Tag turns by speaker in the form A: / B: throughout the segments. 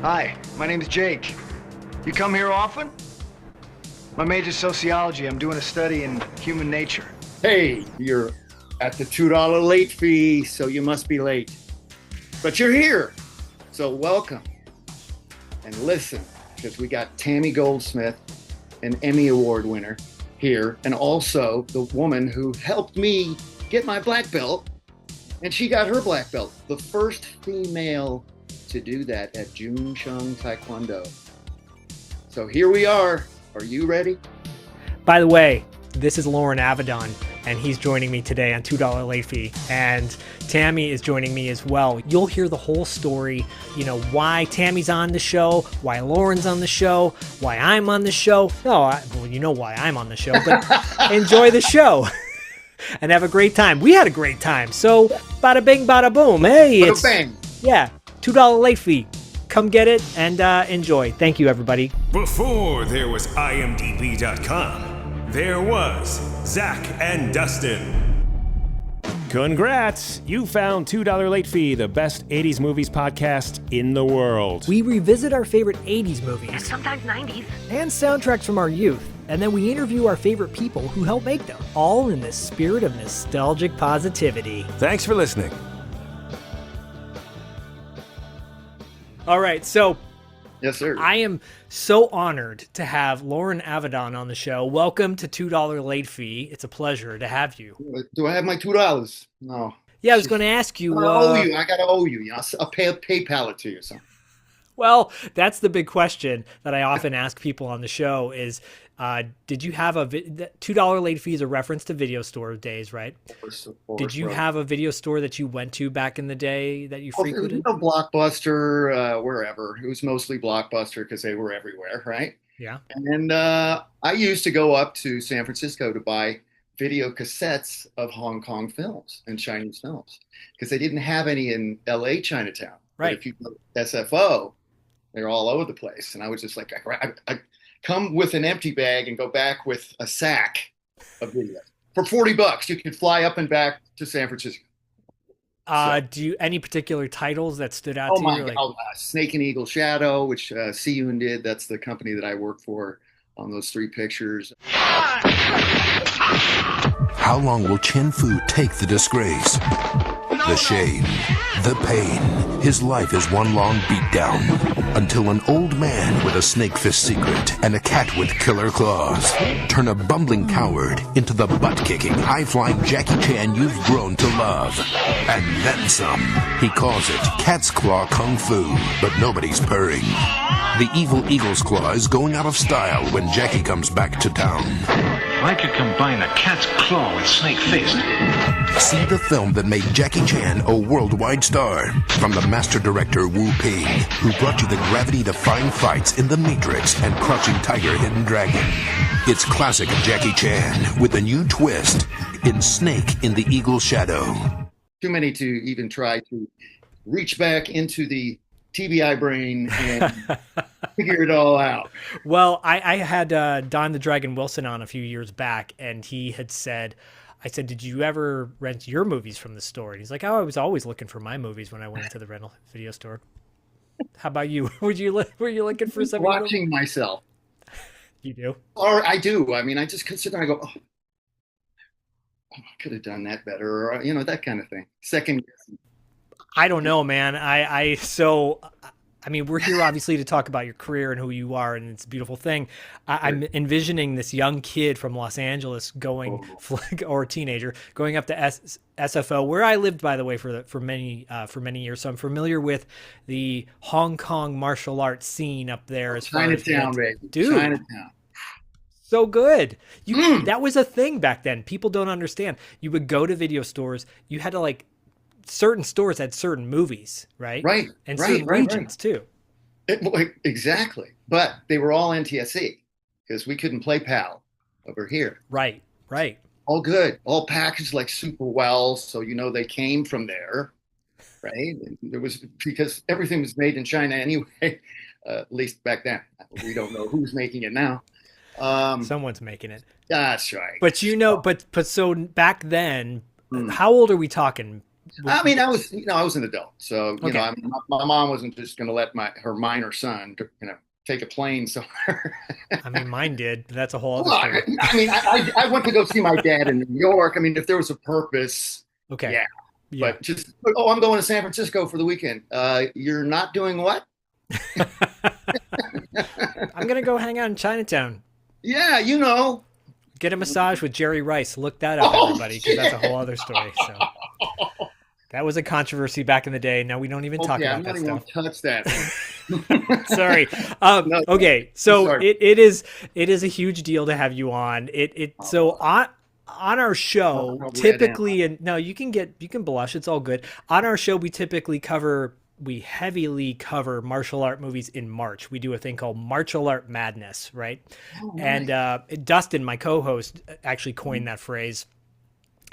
A: Hi, my name is Jake. You come here often? My major's sociology. I'm doing a study in human nature.
B: Hey, you're at the $2 late fee, so you must be late. But you're here, so welcome. And listen, because we got Tami Goldsmith, an Emmy Award winner, here, and also the woman who helped me get my black belt, and she got her black belt. The first female to do that at Jun Chung Taekwondo. So here we are. Are you ready?
C: By the way, this is Loren Avedon, and he's joining me today on $2 late fee. And Tammy is joining me as well. You'll hear the whole story, why Tammy's on the show, why Loren's on the show, why I'm on the show. Well, you know why I'm on the show, but enjoy the show and have a great time. We had a great time. So bada bing, bada boom. Hey,
B: Bada bang.
C: Yeah, $2 late fee. Come get it and enjoy. Thank you, everybody.
D: Before there was IMDb.com, there was Zak and Dustin. Congrats! You found $2 Late Fee, the best 80s movies podcast in the world.
C: We revisit our favorite 80s movies.
E: And sometimes 90s.
C: And soundtracks from our youth. And then we interview our favorite people who helped make them. All in the spirit of nostalgic positivity.
D: Thanks for listening.
C: All right, so
B: Yes, sir.
C: I am so honored to have Loren Avedon on the show. Welcome to $2 Late Fee. It's a pleasure to have you.
B: Do I have my $2? No.
C: Yeah, I was going to ask you.
B: I owe you. I gotta owe you. I'll PayPal it to you. So.
C: Well, that's the big question that I often ask people on the show is, did you have $2 late fee is a reference to video store days, right? Did you have a video store that you went to back in the day that you frequented?
B: Blockbuster, wherever. It was mostly Blockbuster because they were everywhere, right?
C: Yeah.
B: And I used to go up to San Francisco to buy video cassettes of Hong Kong films and Chinese films because they didn't have any in LA Chinatown.
C: Right.
B: But if you go to SFO, they're all over the place. And I was just like, I come with an empty bag and go back with a sack of videos. For $40, you could fly up and back to San Francisco.
C: Do you any particular titles that stood out to you?
B: Snake and Eagle Shadow, which Siyun did. That's the company that I work for on those 3 pictures.
F: How long will Chen Fu take the disgrace? The shame, the pain. His life is one long beatdown until an old man with a snake fist secret and a cat with killer claws turn a bumbling coward into the butt-kicking, high-flying Jackie Chan you've grown to love. And then some. He calls it Cat's Claw Kung Fu, but nobody's purring. The evil Eagle's Claw is going out of style when Jackie comes back to town.
G: I could combine a cat's claw with snake fist.
F: See the film that made Jackie Chan a worldwide star from the master director Wu Ping, who brought you the gravity-defying fights in The Matrix and Crouching Tiger, Hidden Dragon. It's classic Jackie Chan with a new twist in Snake in the Eagle's Shadow.
B: Too many to even try to reach back into the TBI brain and figure it all out.
C: Well, I had Don the Dragon Wilson on a few years back, and he had said, I said, did you ever rent your movies from the store? And he's like, I was always looking for my movies when I went to the rental video store. How about you? Were you looking for something?
B: Watching myself.
C: You do?
B: Or I do. I mean, I just consider, I go, I could have done that better, or, that kind of thing. Second guessing.
C: I don't know, man. I mean, we're here obviously to talk about your career and who you are, and it's a beautiful thing. I'm envisioning this young kid from Los Angeles or a teenager going up to SFO, where I lived, by the way, for many years. So I'm familiar with the Hong Kong martial arts scene up there. As
B: Chinatown, baby.
C: Dude. Chinatown. So good. That was a thing back then. People don't understand. You would go to video stores. You had to certain stores had certain movies, right?
B: Right.
C: And certain regions too.
B: Exactly. But they were all NTSC because we couldn't play PAL over here.
C: Right.
B: All good. All packaged super well. So, they came from there. Right. And there was, because everything was made in China anyway, at least back then. We don't know who's making it now.
C: Someone's making it.
B: That's right.
C: But but so back then, how old are we talking?
B: I mean, I was an adult, so
C: Okay.
B: my mom wasn't just going to let her minor son, take a plane somewhere.
C: I mean, mine did. But that's a whole other
B: Well,
C: story.
B: I mean, I went to go see my dad in New York. I mean, if there was a purpose,
C: Okay.
B: yeah.
C: Yeah.
B: But just, oh, I'm going to San Francisco for the weekend. You're not doing what?
C: I'm gonna go hang out in Chinatown.
B: Yeah,
C: Get a massage with Jerry Rice. Look that up, everybody, because that's a whole other story. So that was a controversy back in the day. Now we don't even talk about
B: I'm
C: that
B: not even
C: stuff.
B: gonna touch that.
C: Sorry.
B: No,
C: Okay, so
B: sorry.
C: it is a huge deal to have you on. So on our show,
B: I'll
C: typically, and no, you can blush. It's all good. On our show, we heavily cover martial art movies in March. We do a thing called Martial Art Madness, right?
B: Oh, nice.
C: And Dustin, my co-host, actually coined that phrase.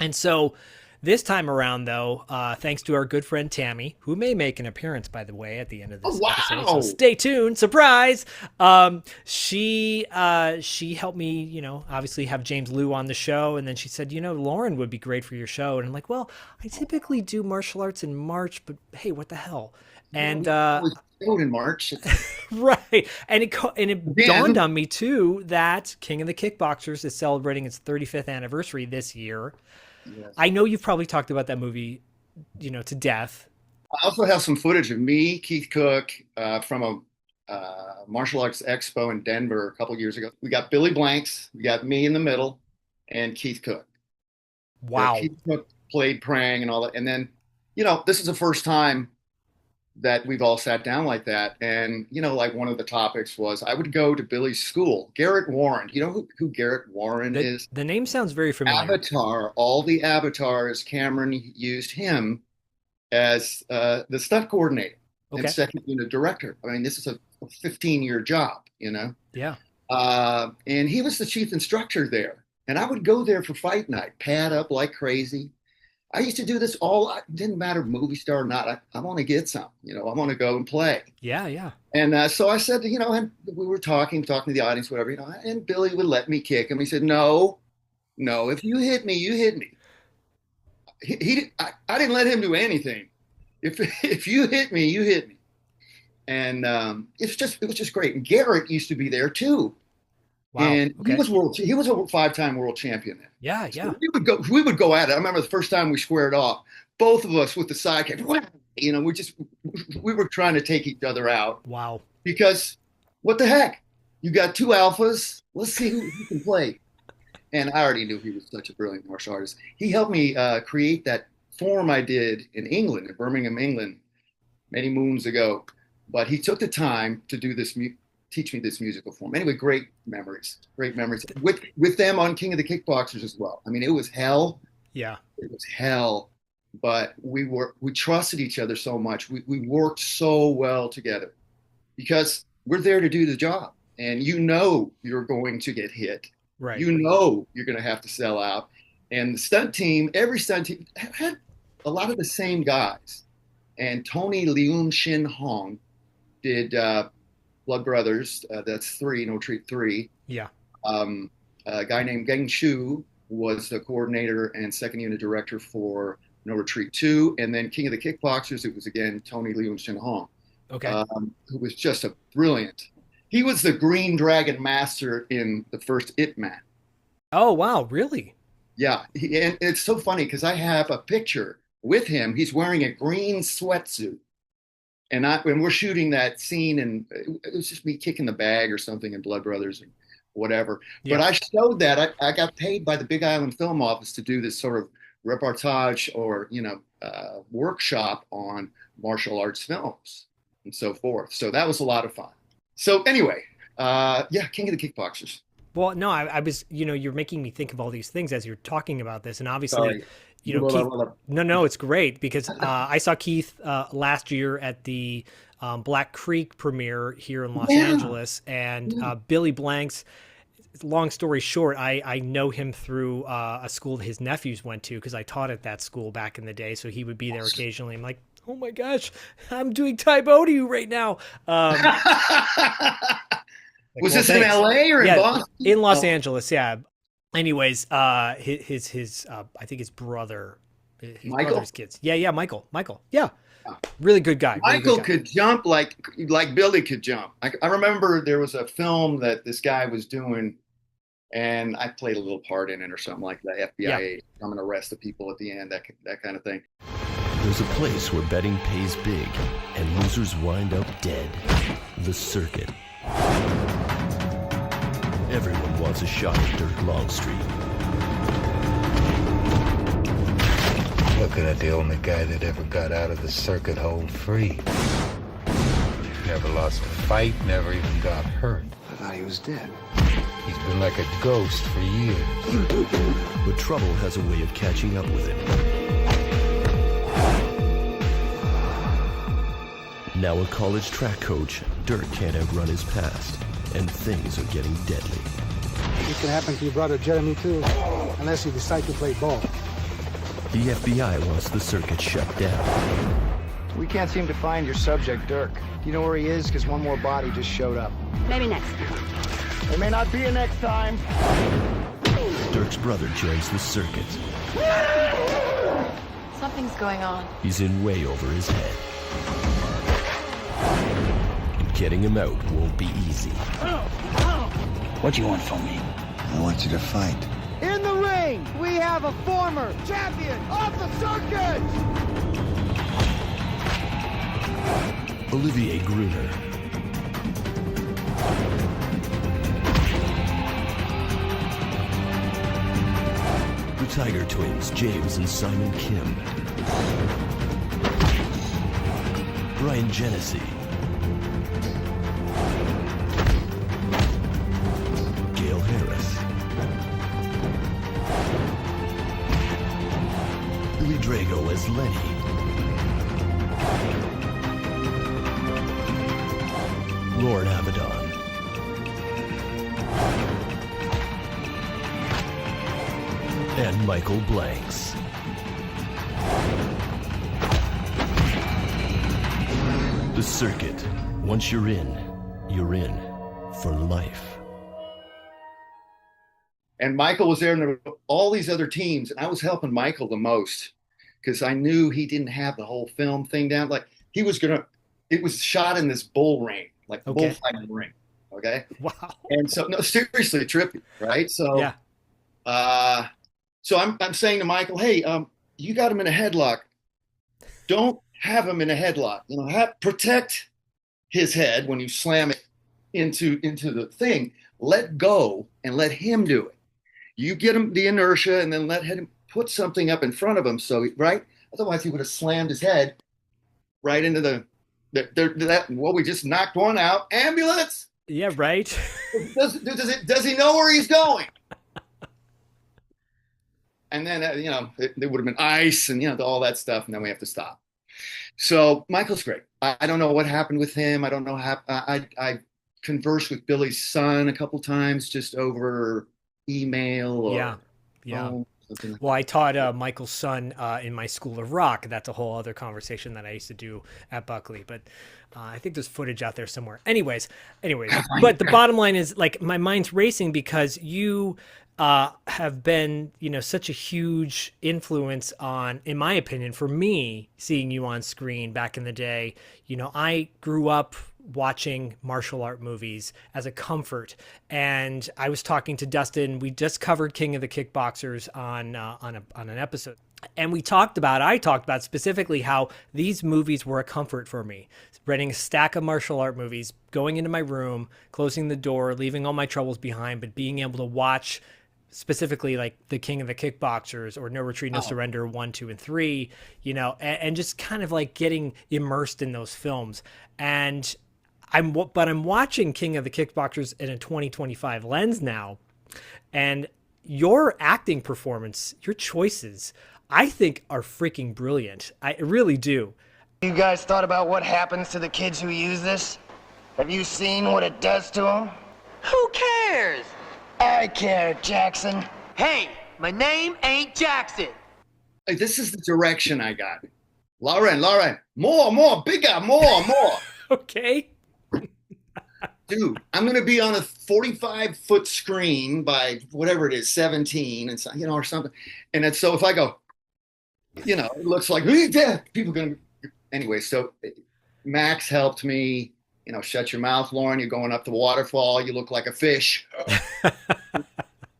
C: And so this time around, though, thanks to our good friend Tammy, who may make an appearance, by the way, at the end of this episode. So stay tuned. Surprise! She helped me, obviously have James Liu on the show, and then she said, Loren would be great for your show. And I'm like, well, I typically do martial arts in March, but hey, what the hell? And
B: in March.
C: right, and it dawned on me too that King of the Kickboxers is celebrating its 35th anniversary this year. Yes. I know you've probably talked about that movie, to death.
B: I also have some footage of me, Keith Cook, from a martial arts expo in Denver a couple years ago. We got Billy Blanks, we got me in the middle, and Keith Cook.
C: Wow.
B: Keith Cook played Prang and all that. And then, this is the first time that we've all sat down like that. And, like one of the topics was I would go to Billy's school. Garrett Warren. You know who Garrett Warren is?
C: The name sounds very familiar.
B: Avatar. All the avatars, Cameron used him as the stunt coordinator and second unit director. I mean, this is a 15-year job,
C: Yeah.
B: And he was the chief instructor there. And I would go there for fight night, pad up like crazy. I used to do this didn't matter movie star or not. I want to get some, I want to go and play.
C: Yeah, yeah.
B: And so I said, and we were talking to the audience, whatever, and Billy would let me kick him. He said, no, if you hit me, you hit me. I didn't let him do anything. If you hit me, you hit me. And it was just great. And Garrett used to be there too. Wow. And he was a 5-time world champion then.
C: Yeah, yeah.
B: So we would go at it. I remember the first time we squared off, both of us with the sidekick. We were trying to take each other out.
C: Wow.
B: Because what the heck? You got two alphas. Let's see who can play. And I already knew he was such a brilliant martial artist. He helped me create that form I did in England, in Birmingham, England, many moons ago. But he took the time to do this teach me this musical form. Anyway, great memories with them on King of the Kickboxers as well. I mean, it was hell.
C: Yeah,
B: it was hell, but we trusted each other so much. We worked so well together because we're there to do the job, and you're going to get hit.
C: Right.
B: You're going to have to sell out, and the stunt team, every stunt team had a lot of the same guys. And Tony Leung Shin Hong did Blood Brothers, that's 3, No Retreat 3.
C: Yeah.
B: A guy named Geng Shu was the coordinator and second unit director for No Retreat 2. And then King of the Kickboxers, it was again Tony Leung Shin Hong.
C: Okay.
B: Who was just a brilliant. He was the Green Dragon Master in the first Ip Man.
C: Oh, wow. Really?
B: Yeah. And it's so funny because I have a picture with him. He's wearing a green sweatsuit. And when we're shooting that scene, and it was just me kicking the bag or something in Blood Brothers and whatever. Yeah. But I showed that. I got paid by the Big Island Film Office to do this sort of reportage or, workshop on martial arts films and so forth. So that was a lot of fun. So anyway, King of the Kickboxers.
C: Well, no, I was, you're making me think of all these things as you're talking about this. And obviously, Keith, no, it's great because I saw Keith last year at the Black Creek premiere here in Los Angeles, and Billy Blanks. Long story short, I know him through a school his nephews went to because I taught at that school back in the day. So he would be there occasionally. I'm like, oh my gosh, I'm doing Tai Bo to you right now.
B: Was this in LA or in Boston?
C: In Los Angeles, yeah. Anyways, his I think his brother his
B: Michael?
C: brother's kids. Yeah, Michael. Yeah, really good guy. Really
B: Michael
C: good guy.
B: could jump like Billy could jump. I remember there was a film that this guy was doing, and I played a little part in it or something like that. FBI agent, I'm going to arrest the people at the end, that kind of thing.
E: There's a place where betting pays big and losers wind up dead. The circuit. Everyone wants a shot at Dirk Longstreet.
H: Looking at the only guy that ever got out of the circuit hole free. Never lost a fight, never even got hurt.
A: I thought he was dead.
H: He's been like a ghost for years.
E: But trouble has a way of catching up with him. Now a college track coach, Dirk can't outrun his past, and things are getting deadly.
I: It can happen to your brother Jeremy too, unless you decide to play ball.
E: The FBI wants the circuit shut down.
A: We can't seem to find your subject, Dirk. Do you know where he is? Because one more body just showed up.
J: Maybe next time.
A: There may not be a next time.
E: Dirk's brother joins the circuit.
J: Something's going on.
E: He's in way over his head. And getting him out won't be easy.
H: What do you want from me? I want you to fight.
I: In the ring, we have a former champion of the circuit!
E: Olivier Gruner. The Tiger Twins, James and Simon Kim. Brian Genesee. Gail Harris. Billy Drago as Lenny. Loren Avedon. And Michael Blanks. The circuit. Once you're in for life.
B: And Michael was there, and there were all these other teams, and I was helping Michael the most because I knew he didn't have the whole film thing down. Like it was shot in this bull ring, like the bullfighting ring. Okay.
C: Wow.
B: And so, no, seriously, trippy, right? So,
C: yeah.
B: So I'm saying to Michael, hey, you got him in a headlock. Don't have him in a headlock. You know, protect his head when you slam it into the thing. Let go and let him do it. You get him the inertia and then let him put something up in front of him. So, right? Otherwise, he would have slammed his head right into we just knocked one out. Ambulance.
C: Yeah, right.
B: Does he know where he's going? And then, there would have been ice and, all that stuff. And then we have to stop. So Michael's great. I don't know what happened with him. I don't know how I conversed with Billy's son a couple times just over email. Or
C: yeah.
B: Something like
C: well, I taught Michael's son in my School of Rock. That's a whole other conversation that I used to do at Buckley. But I think there's footage out there somewhere. Anyways. But the bottom line is, like, my mind's racing because you have been, such a huge influence on, in my opinion, for me, seeing you on screen back in the day. I grew up watching martial art movies as a comfort, and I was talking to Dustin. We just covered King of the Kickboxers on an episode, and I talked about specifically how these movies were a comfort for me. Renting a stack of martial art movies, going into my room, closing the door, leaving all my troubles behind, but being able to watch specifically like the King of the Kickboxers or No Retreat, No Surrender 1, 2, and 3, and just kind of like getting immersed in those films. And I'm watching King of the Kickboxers in a 2025 lens now, and your acting performance, your choices, I think are freaking brilliant. I really do.
K: You guys thought about what happens to the kids who use this? Have you seen what it does to them?
L: Who cares?
K: I care, Jackson.
L: Hey, my name ain't Jackson.
B: Hey, this is the direction I got. Loren, more, bigger, more.
C: Okay.
B: Dude, I'm going to be on a 45-foot screen by whatever it is, 17, and or something. And so if I go, It looks like people gonna. Anyway, so Max helped me. Shut your mouth, Loren. You're going up the waterfall. You look like a fish.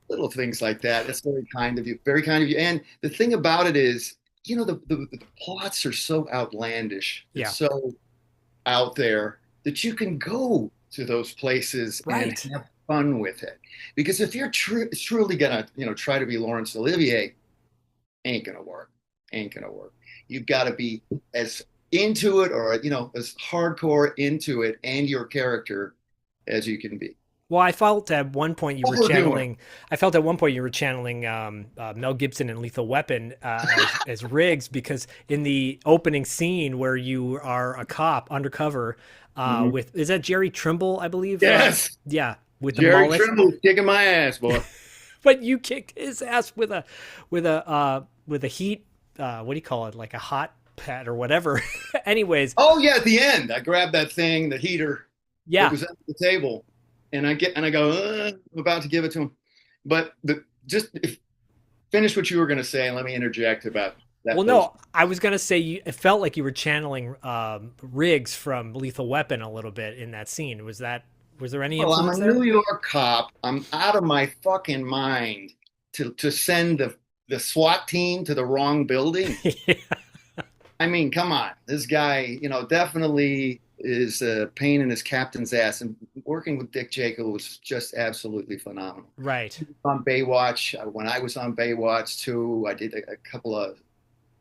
B: Little things like that. That's very kind of you. Very kind of you. And the thing about it is, the plots are so outlandish.
C: Yeah.
B: It's so out there that you can go to those places and have fun with it. Because if you're truly gonna, try to be Laurence Olivier, ain't gonna work. You've got to be as into it, or as hardcore into it and your character as you can be.
C: Well, I felt at one point you were channeling. Mel Gibson in Lethal Weapon as Riggs, because in the opening scene where you are a cop undercover with, is that Jerry Trimble, I believe?
B: Yes.
C: Yeah, with the
B: Jerry
C: mullet.
B: Trimble kicking my ass, boy.
C: But you kicked his ass with a heat. What do you call it? Like a hot pad or whatever. Anyways.
B: Oh yeah, at the end, I grabbed that thing, the heater.
C: Yeah.
B: It was at the table. And I go, I'm about to give it to him. But finish what you were going to say, and let me interject about that.
C: Well, no, I was going to say it felt like you were channeling Riggs from Lethal Weapon a little bit in that scene. Was there any influence there?
B: I'm a New York cop. I'm out of my fucking mind to send the SWAT team to the wrong building.
C: Yeah.
B: I mean, come on. This guy, definitely is a pain in his captain's ass, and working with Dick Jekyll was just absolutely phenomenal.
C: Right.
B: On Baywatch, when I was on Baywatch too, I did a couple of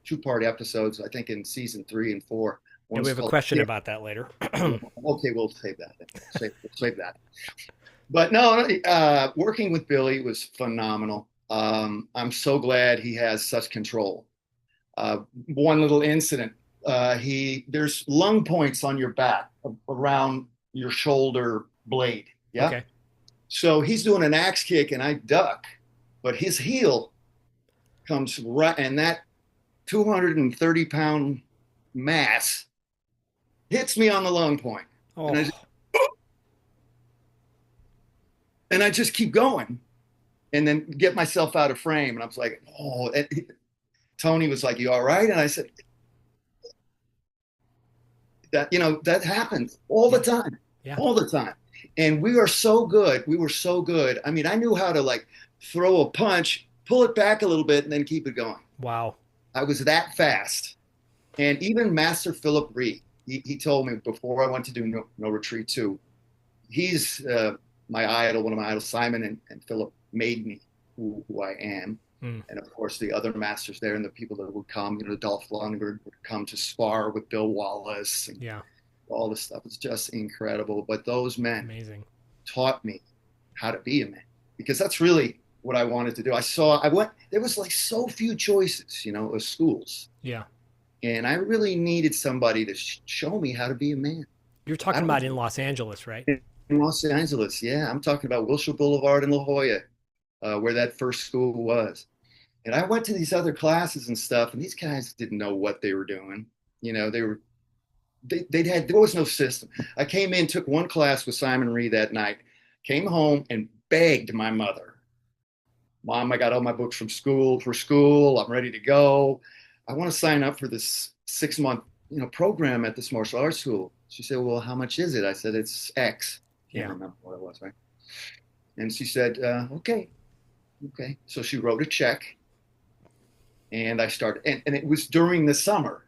B: two-part episodes, I think in season 3 and 4.
C: Yeah, we have a question about that later.
B: Okay, we'll save that. Save that. But no, working with Billy was phenomenal. I'm so glad he has such control. One little incident. There's lung points on your back around your shoulder blade. Yeah.
C: Okay.
B: So he's doing an axe kick and I duck, but his heel comes right, and that 230-pound mass hits me on the lung point.
C: Oh.
B: And I just keep going and then get myself out of frame. And I was like, oh, Tony was like, you all right? And I said, that happens all the time.
C: Yeah.
B: All the time. And we were so good. I mean, I knew how to throw a punch, pull it back a little bit, and then keep it going.
C: Wow.
B: I was that fast. And even Master Philip Reed, he told me before I went to do No Retreat 2, he's my idol, one of my idols. Simon and Philip made me who I am. And of course, the other masters there and the people that would come, Dolph Lundgren would come to spar with Bill Wallace. And all this stuff. It's just incredible. But those men taught me how to be a man, because that's really what I wanted to do. There was so few choices, of schools.
C: Yeah.
B: And I really needed somebody to show me how to be a man.
C: You're talking about in Los Angeles, right?
B: In Los Angeles, yeah. I'm talking about Wilshire Boulevard in La Jolla, where that first school was. And I went to these other classes and stuff, and these guys didn't know what they were doing. There was no system. I came in, took one class with Simon Reed that night, came home and begged my mother, Mom, I got all my books for school. I'm ready to go. I want to sign up for this 6-month, program at this martial arts school. She said, well, how much is it? I said, it's X. Can't remember what it was, right? And she said, okay. So she wrote a check. And I started, and it was during the summer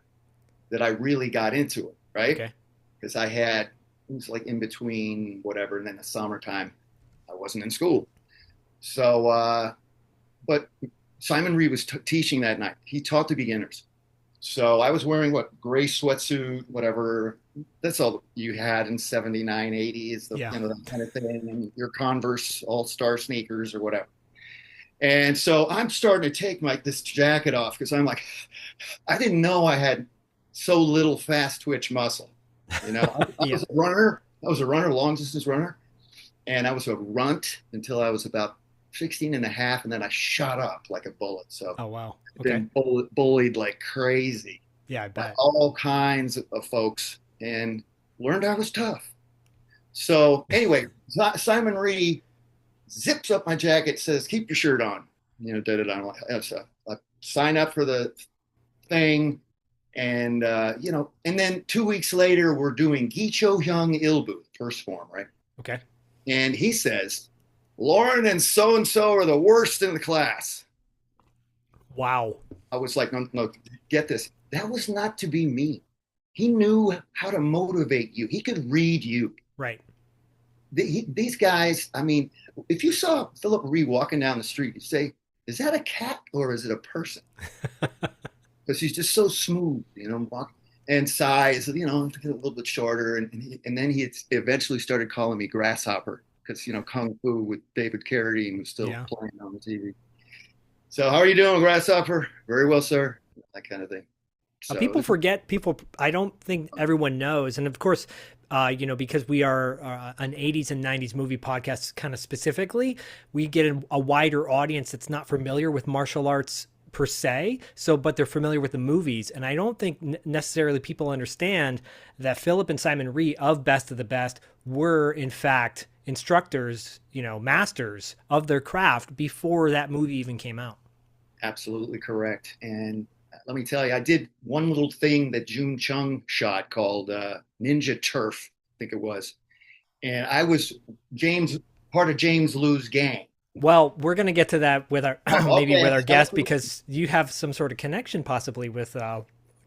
B: that I really got into it, right?
C: Okay.
B: Because it was in between whatever, and then the summertime, I wasn't in school. So, but Simon Reed was teaching that night. He taught the beginners. So I was wearing gray sweatsuit, whatever. That's all you had in 79, 80 is that kind of thing, and your Converse All-Star sneakers or whatever. And so I'm starting to take this jacket off because I'm like, I didn't know I had so little fast twitch muscle. I was a runner. I was a long distance runner. And I was a runt until I was about 16 and a half. And then I shot up like a bullet. So
C: oh, wow.
B: Okay. I've been bullied like crazy.
C: Yeah, I bet.
B: All kinds of folks, and learned I was tough. So anyway, Simon Reed zips up my jacket, says, keep your shirt on, I'm like, I sign up for the thing. And, and then 2 weeks later, we're doing Gicho Hyung Ilbu, first form, right?
C: Okay.
B: And he says, Loren and so-and-so are the worst in the class.
C: Wow.
B: I was like, no, get this. That was not to be me. He knew how to motivate you. He could read you.
C: Right.
B: These guys, I mean, if you saw Philip Reed walking down the street, you'd say, is that a cat or is it a person? Because he's just so smooth, and size, a little bit shorter. And then he eventually started calling me Grasshopper because, Kung Fu with David Carradine was still playing on the TV. So how are you doing, Grasshopper? Very well, sir. That kind of thing. So,
C: people forget, I don't think everyone knows. And of course, because we are an 80s and 90s movie podcast kind of specifically, we get a wider audience that's not familiar with martial arts per se, but they're familiar with the movies. And I don't think necessarily people understand that Philip and Simon Rhee of Best of the Best were in fact instructors, masters of their craft before that movie even came out.
B: Absolutely correct. And let me tell you, I did one little thing that June Chung shot called Ninja Turf, I think it was. And I was part of James Liu's gang.
C: Well, we're going to get to that with our with our guest, because you have some sort of connection possibly with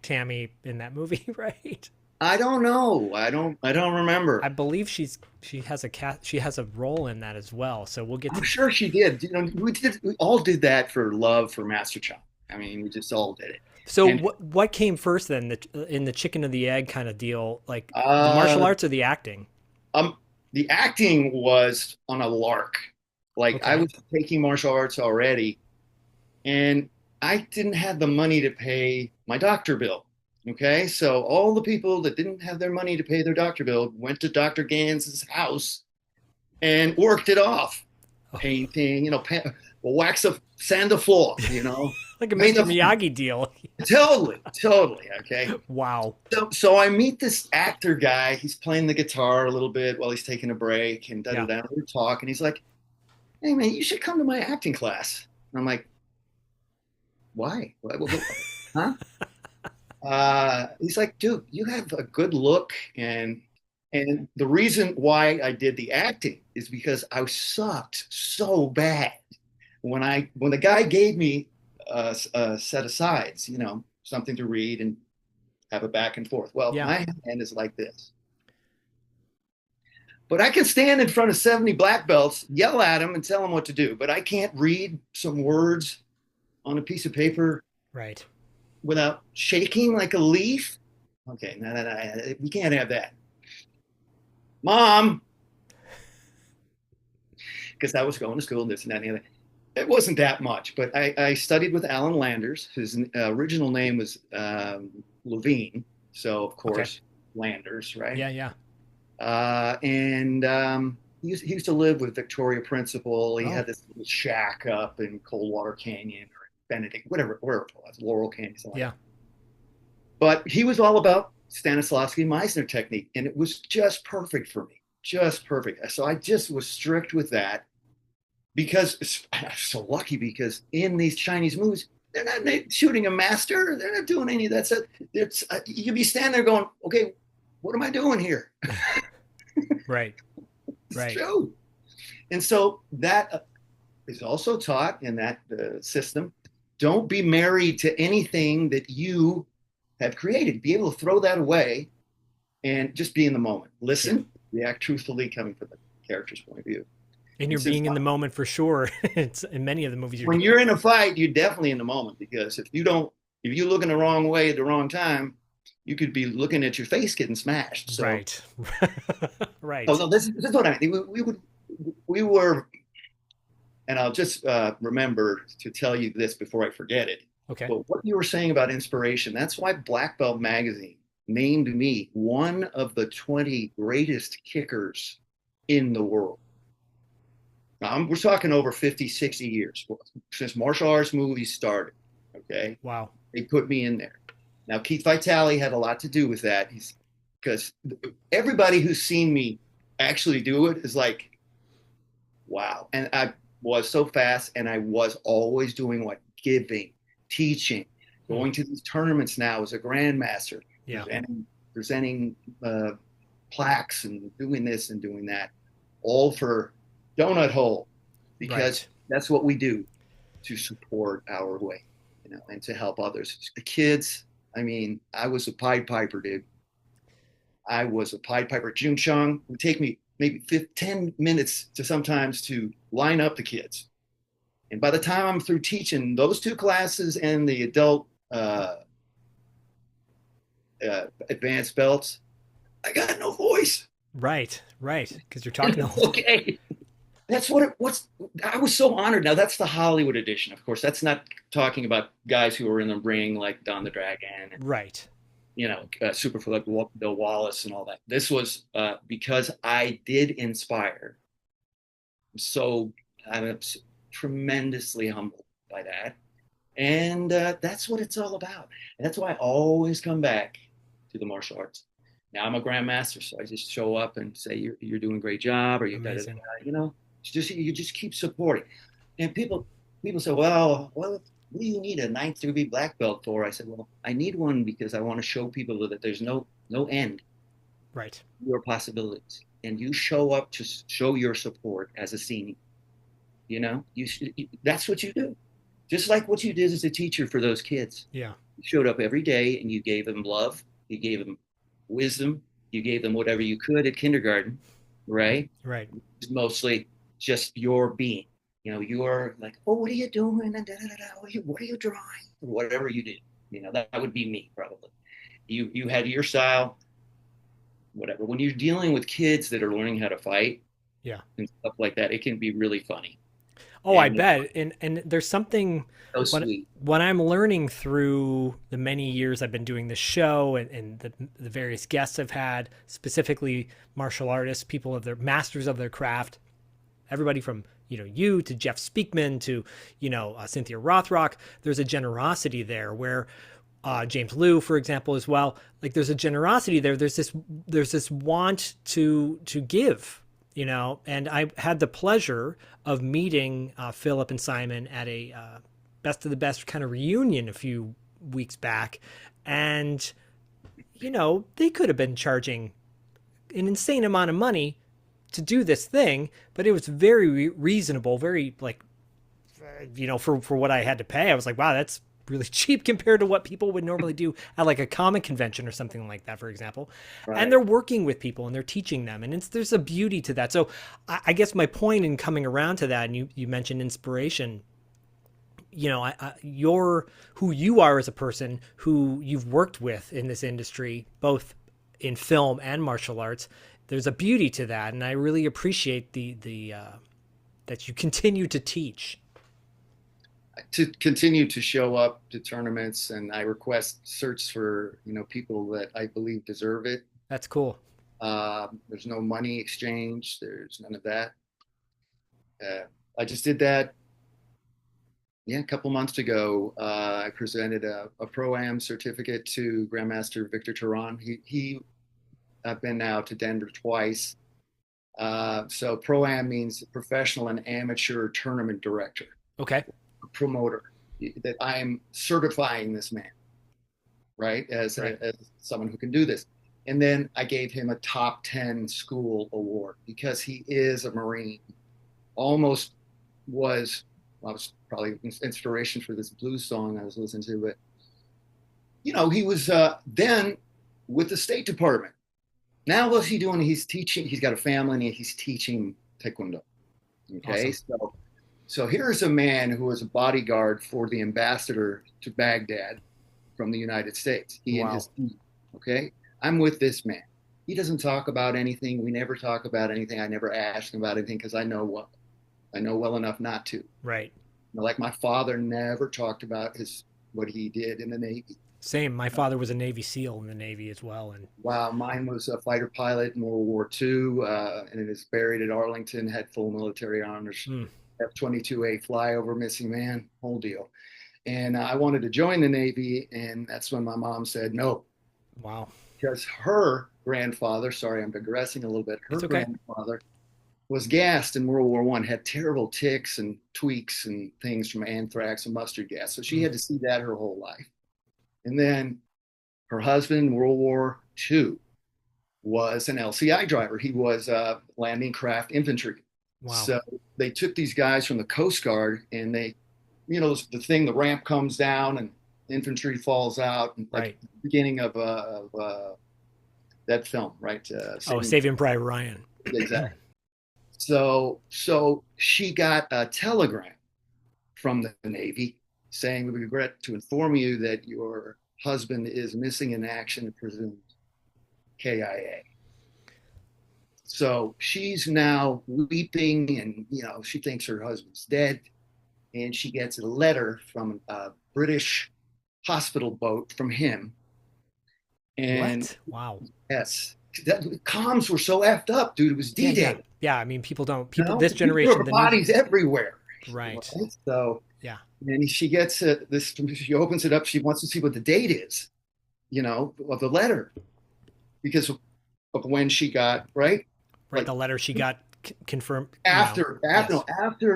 C: Tammy in that movie, right?
B: I don't know. I don't remember.
C: I believe she has a role in that as well. So we'll get to.
B: I'm sure she did. We all did that for love for Master Chop. I mean, we just all did it.
C: So what came first then, in the chicken or the egg kind of deal, like the martial arts or the acting?
B: The acting was on a lark. Like, I was taking martial arts already, and I didn't have the money to pay my doctor bill. Okay, so all the people that didn't have their money to pay their doctor bill went to Dr. Gans's house and worked it off, painting, wax of sand the floor,
C: like a Mr. Miyagi deal.
B: Totally. Okay.
C: Wow.
B: So I meet this actor guy. He's playing the guitar a little bit while he's taking a break, and we talk, and he's like, "Hey man, you should come to my acting class." And I'm like, "Why? Huh?" He's like, "Dude, you have a good look, and the reason why I did the acting is because I sucked so bad. When the guy gave me a set of sides, something to read and have a back and forth. Well, my hand is like this. But I can stand in front of 70 black belts, yell at them and tell them what to do. But I can't read some words on a piece of paper
C: right
B: without shaking like a leaf. Okay, no, we can't have that. Mom, because I was going to school, this and that and the other. It wasn't that much, but I studied with Alan Landers. His original name was Levine. So, of course, Landers, right?
C: Yeah.
B: He used to live with Victoria Principal. He had this little shack up in Coldwater Canyon or Benedict, wherever it was, Laurel Canyon.
C: Yeah.
B: But he was all about Stanislavski Meisner technique, and it was just perfect for me. Just perfect. So I just was strict with that because I'm so lucky because in these Chinese movies, they're not shooting a master. They're not doing any of that stuff. You'd be standing there going, okay, what am I doing here?
C: Right.
B: True. And so that is also taught in that system. Don't be married to anything that you have created. Be able to throw that away and just be in the moment. Listen, react truthfully, coming from the character's point of view.
C: And you're being in the moment for sure. It's in many of the movies.
B: When you're in a fight, you're definitely in the moment, because if you look in the wrong way at the wrong time, you could be looking at your face getting smashed. So,
C: right. Right.
B: So this is what I mean. We were, and I'll just remember to tell you this before I forget it.
C: Okay.
B: But what you were saying about inspiration, that's why Black Belt Magazine named me one of the 20 greatest kickers in the world. Now, we're talking over 50, 60 years since martial arts movies started. Okay.
C: Wow.
B: They put me in there. Now, Keith Vitale had a lot to do with that, because everybody who's seen me actually do it is like, wow. And I was so fast, and I was always doing what? Giving, teaching. going to these tournaments now as a grandmaster,
C: Yeah.
B: presenting plaques and doing this and doing that, all for Donut Hole, because that's what we do to support our way, you know, and to help others. The kids, I mean, I was a Pied Piper, dude. I was a Pied Piper. June Chong would take me maybe 10 minutes to sometimes to line up the kids. And by the time I'm through teaching those 2 classes and the adult advanced belts, I got no voice.
C: Right. Because you're talking.
B: Okay. That's I was so honored. Now that's the Hollywood edition, of course. That's not talking about guys who were in the ring like Don the Dragon. And,
C: right.
B: You know, Superfly, like Bill Wallace and all that. This was because I did inspire. So I'm tremendously humbled by that. And that's what it's all about. And that's why I always come back to the martial arts. Now I'm a grandmaster, so I just show up and say, you're doing a great job, or you know, you just keep supporting. And people say, well, what do you need a 9th degree black belt for? I said, well, I need one because I want to show people that there's no end.
C: Right.
B: To your possibilities. And you show up to show your support as a senior. You know, that's what you do. Just like what you did as a teacher for those kids.
C: Yeah.
B: You showed up every day and you gave them love. You gave them wisdom. You gave them whatever you could at kindergarten, right?
C: Right.
B: It's mostly just your being. You know, you're like, oh, what are you doing? And what are you drawing? Or whatever you did. You know, that would be me probably. You had your style, whatever. When you're dealing with kids that are learning how to fight, and stuff like that, it can be really funny.
C: Oh, I bet. And there's something
B: so sweet.
C: When I'm learning through the many years I've been doing this show and the various guests I've had, specifically martial artists, people of their masters of their craft, everybody from, you know, you to Jeff Speakman to, you know, Cynthia Rothrock, there's a generosity there where James Liu, for example, as well, like there's a generosity there. There's this want to give. You know, and I had the pleasure of meeting Philip and Simon at a Best of the Best kind of reunion a few weeks back. And, you know, they could have been charging an insane amount of money to do this thing, but it was very reasonable, very like, you know, for what I had to pay. I was like, wow, that's really cheap compared to what people would normally do at like a comic convention or something like that, for example. Right. And they're working with people and they're teaching them, and there's a beauty to that. So I guess my point in coming around to that, and you mentioned inspiration, you know, you're who you are as a person who you've worked with in this industry, both in film and martial arts. There's a beauty to that. And I really appreciate the that you continue to teach.
B: To continue to show up to tournaments, and I request certs for, you know, people that I believe deserve it.
C: That's cool.
B: There's no money exchange. There's none of that. I just did that. Yeah, a couple months ago. I presented a Pro-Am certificate to Grandmaster Victor Turan. I've been now to Denver twice. So Pro-Am means professional and amateur tournament director.
C: Okay.
B: Promoter, that I'm certifying this man, right? As someone who can do this. And then I gave him a top 10 school award because he is a Marine. Almost was probably inspiration for this blues song I was listening to, but you know, he was then with the State Department. Now what's he doing? He's teaching, he's got a family and he's teaching Taekwondo. Okay. Awesome. So here's a man who was a bodyguard for the ambassador to Baghdad from the United States. He and his team. Okay. I'm with this man. He doesn't talk about anything. We never talk about anything. I never ask him about anything because I know well enough not to.
C: Right.
B: You know, like my father never talked about what he did in the Navy.
C: Same. My father was a Navy SEAL in the Navy as well. And
B: wow, mine was a fighter pilot in World War II, and it is buried at Arlington, had full military honors. F-22A flyover, missing man, whole deal. And I wanted to join the Navy, and that's when my mom said no.
C: Wow.
B: Because her grandfather, sorry, I'm digressing a little bit, her grandfather was gassed in World War I, had terrible ticks and tweaks and things from anthrax and mustard gas. So she had to see that her whole life. And then her husband in World War II was an LCI driver. He was landing craft infantry.
C: Wow.
B: So they took these guys from the Coast Guard, and they, the ramp comes down and infantry falls out, and like the beginning of that film, right?
C: Saving Private Ryan.
B: Exactly. So she got a telegram from the Navy saying, "We regret to inform you that your husband is missing in action and presumed KIA." So she's now weeping, and she thinks her husband's dead, and she gets a letter from a British hospital boat from him. And
C: what? Wow.
B: Yes, comms were so effed up, dude. It was D-Day.
C: Yeah, I mean, this generation,
B: there were bodies everywhere.
C: Right.
B: So
C: yeah,
B: and she gets this. She opens it up. She wants to see what the date is, of the letter, because of when she got
C: right. The letter she got confirmed
B: after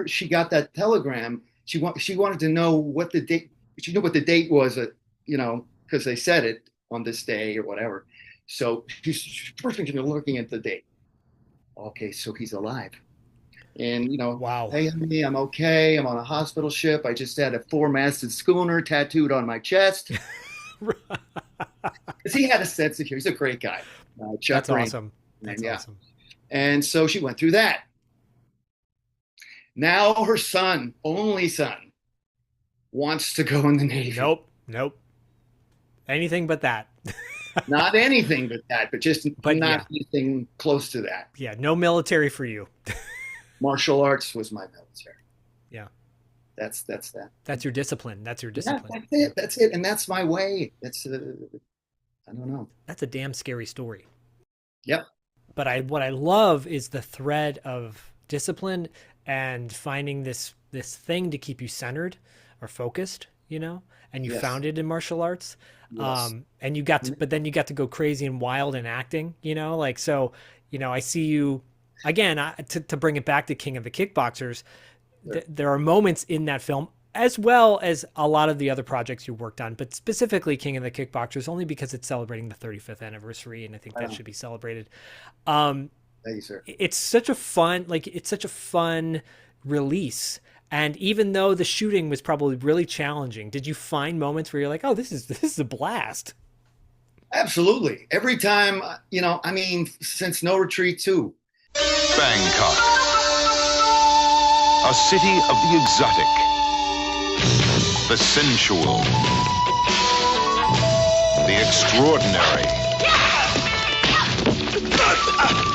B: she got that telegram. She wanted to know what the date. She knew what the date was. Because they said it on this day or whatever. So she's first thing she's looking at the date. Okay, so he's alive. And
C: wow.
B: Hey, I'm okay. I'm on a hospital ship. I just had a 4-masted schooner tattooed on my chest. Because he had a sense of humor. He's a great guy.
C: That's awesome. That's awesome.
B: And so she went through that. Now her only son, wants to go in the Navy.
C: Nope. Anything but that.
B: Not anything but that, but not anything close to that.
C: Yeah, no military for you.
B: Martial arts was my military.
C: Yeah.
B: That's that.
C: That's your discipline.
B: Yeah, that's it. And that's my way. That's I don't know.
C: That's a damn scary story.
B: Yep.
C: But what I love is the thread of discipline and finding this thing to keep you centered or focused, and you found it in martial arts.
B: Yes.
C: And you got to, but then you got to go crazy and wild in acting, I see you again, to bring it back to King of the Kickboxers. There are moments in that film, as well as a lot of the other projects you worked on, but specifically King of the Kickboxers, only because it's celebrating the 35th anniversary. And I think that should be celebrated.
B: Thank you, sir.
C: It's such a fun release. And even though the shooting was probably really challenging, did you find moments where you're like, oh, this is a blast?
B: Absolutely. Every time, since No Retreat 2.
M: Bangkok. A city of the exotic, the sensual, the extraordinary,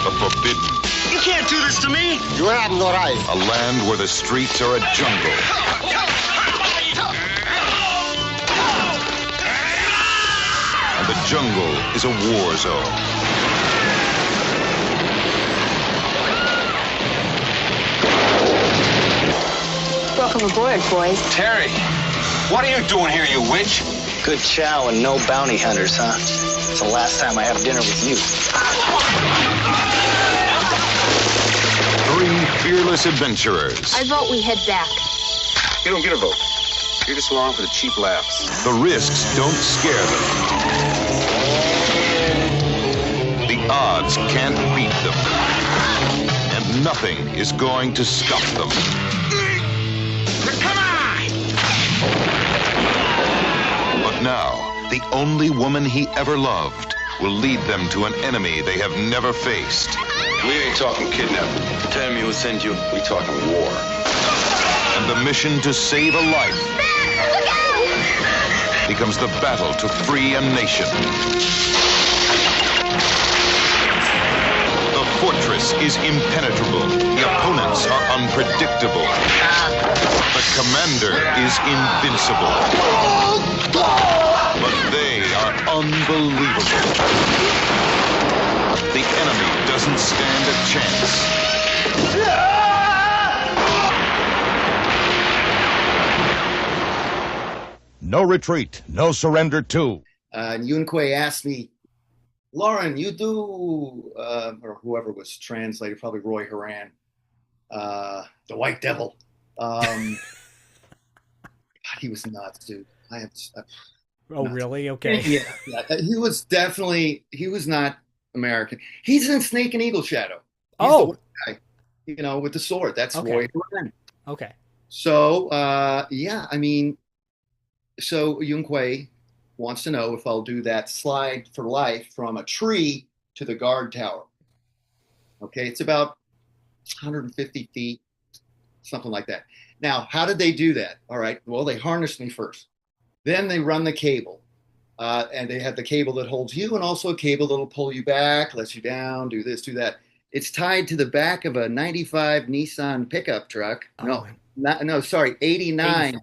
M: the forbidden.
L: You can't do this to me!
K: You have no right.
M: A land where the streets are a jungle. And the jungle is a war zone.
J: Welcome aboard, boys.
G: Terry, what are you doing here, you witch?
K: Good chow and no bounty hunters, huh? It's the last time I have dinner with you.
M: 3 fearless adventurers.
J: I vote we head back.
G: You don't get a vote. You're just along for the cheap laughs.
M: The risks don't scare them. The odds can't beat them. And nothing is going to stop them.
L: Come on!
M: But now, the only woman he ever loved will lead them to an enemy they have never faced.
G: We ain't talking kidnapping. Tammy will send you. We talking war.
M: And the mission to save a life becomes the battle to free a nation. The fortress is impenetrable. The opponents are unpredictable. The commander is invincible. But they are unbelievable. The enemy doesn't stand a chance.
N: No retreat, no surrender too.
B: And Yun Kuei asked me, Loren, you do, or whoever was translated, probably Roy Haran, the White Devil. He was nuts, dude.
C: Oh, really? Okay.
B: Yeah. He was not American. He's in Snake and Eagle Shadow. He's the white guy, with the sword. That's Roy Loren.
C: Okay.
B: So, so Yung Kuei wants to know if I'll do that slide for life from a tree to the guard tower. Okay, it's about 150 feet, something like that. Now, how did they do that? All right, well, they harnessed me first. Then they run the cable. And they have the cable that holds you and also a cable that'll pull you back, lets you down, do this, do that. It's tied to the back of a 95 Nissan pickup truck.
C: Oh.
B: 89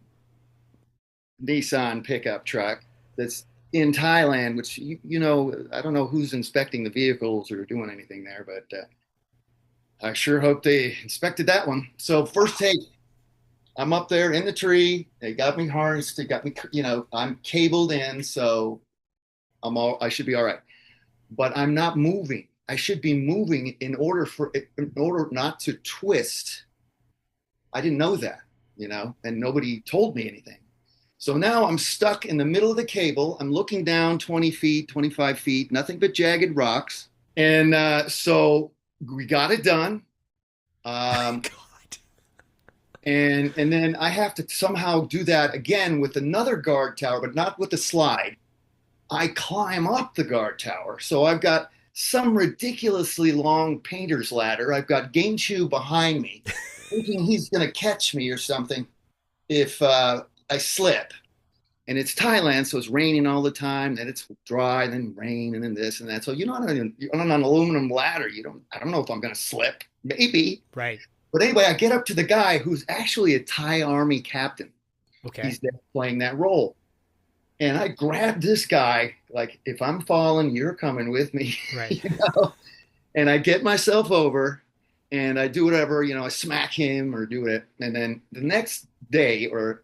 B: Nissan pickup truck that's in Thailand, which, I don't know who's inspecting the vehicles or doing anything there, but I sure hope they inspected that one. So first take, I'm up there in the tree. They got me harnessed. They got me, I'm cabled in, so I should be all right. But I'm not moving. I should be moving in order not to twist. I didn't know that, and nobody told me anything. So now I'm stuck in the middle of the cable. I'm looking down 20 feet, 25 feet, nothing but jagged rocks. And so we got it done. And then I have to somehow do that again with another guard tower, but not with the slide. I climb up the guard tower. So I've got some ridiculously long painter's ladder. I've got Gainchu behind me, thinking he's going to catch me or something if I slip. And it's Thailand, so it's raining all the time. Then it's dry, then rain, and then this and that. So you're on an aluminum ladder. I don't know if I'm going to slip. Maybe.
C: Right.
B: But anyway, I get up to the guy who's actually a Thai army captain.
C: Okay.
B: He's there playing that role. And I grab this guy, like, if I'm falling, you're coming with me.
C: Right.
B: And I get myself over and I do whatever, I smack him or do it. And then the next day or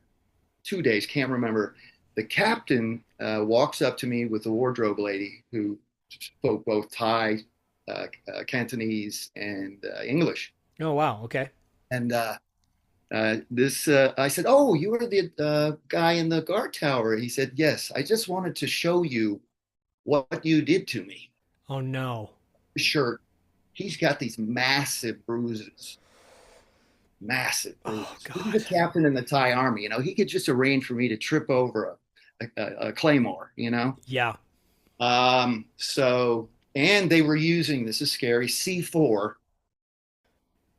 B: 2 days, can't remember, the captain walks up to me with the wardrobe lady who spoke both Thai, Cantonese, and English.
C: Oh, wow. Okay.
B: And I said, "Oh, you were the guy in the guard tower." He said, "Yes, I just wanted to show you what you did to me."
C: Oh, no.
B: Sure. He's got these massive bruises. Massive bruises.
C: Oh, God.
B: He's the captain in the Thai army. He could just arrange for me to trip over a claymore,
C: Yeah.
B: And they were using, this is scary, C4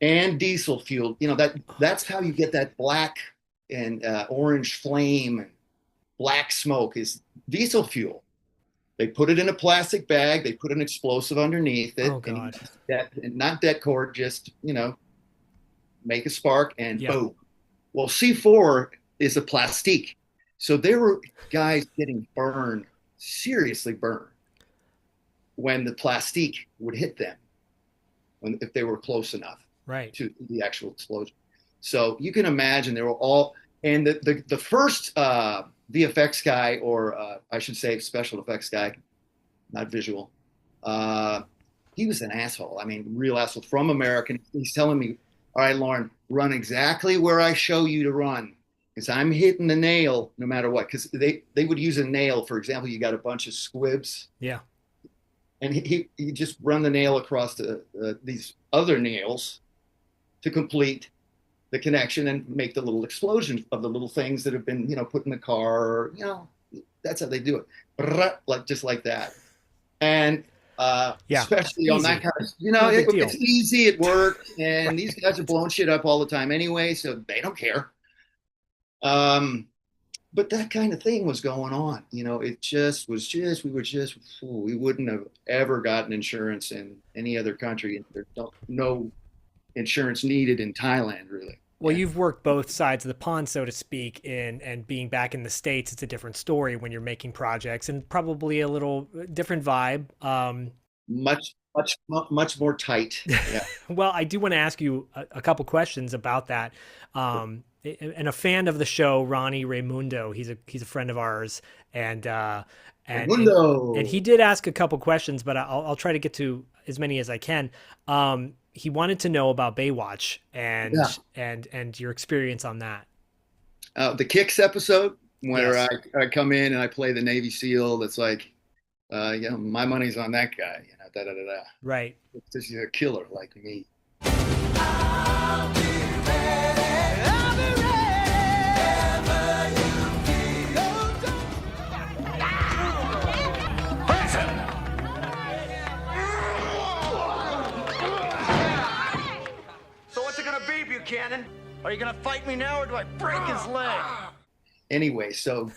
B: and diesel fuel. That's how you get that black and orange flame and black smoke is diesel fuel. They put it in a plastic bag. They put an explosive underneath it.
C: Oh, God.
B: And not det cord, just, make a spark and boom. Well, C4 is a plastique. So there were guys getting burned, seriously burned, when the plastique would hit them, if they were close enough to the actual explosion. So you can imagine they were all, and the first VFX guy, or I should say special effects guy, not visual, he was an asshole. I mean, real asshole from America. He's telling me, "All right, Loren, run exactly where I show you to run, because I'm hitting the nail no matter what." Because they would use a nail. For example, you got a bunch of squibs.
C: Yeah.
B: And he just run the nail across these other nails to complete the connection and make the little explosion of the little things that have been, put in the car. That's how they do it, just like that. And especially on that kind of, it's easy, it works, and these guys are blowing shit up all the time anyway, so they don't care. But that kind of thing was going on. It just was we wouldn't have ever gotten insurance in any other country. There's no insurance needed in Thailand, really.
C: Well, you've worked both sides of the pond, so to speak, and being back in the States, it's a different story when you're making projects and probably a little different vibe.
B: Much more tight. Yeah.
C: Well, I do want to ask you a couple questions about that. And a fan of the show, Ronnie Raimundo, he's a friend of ours, and he did ask a couple questions, but I'll try to get to as many as I can. He wanted to know about Baywatch and your experience on that.
B: The Kicks episode, where
C: Yes.
B: I come in and I play the Navy SEAL that's like, my money's on that guy, da da da da.
C: Right.
B: This is a killer like me.
I: So what's it gonna be, Buchanan? Are you gonna fight me now, or do I break his leg?
B: Anyway, so,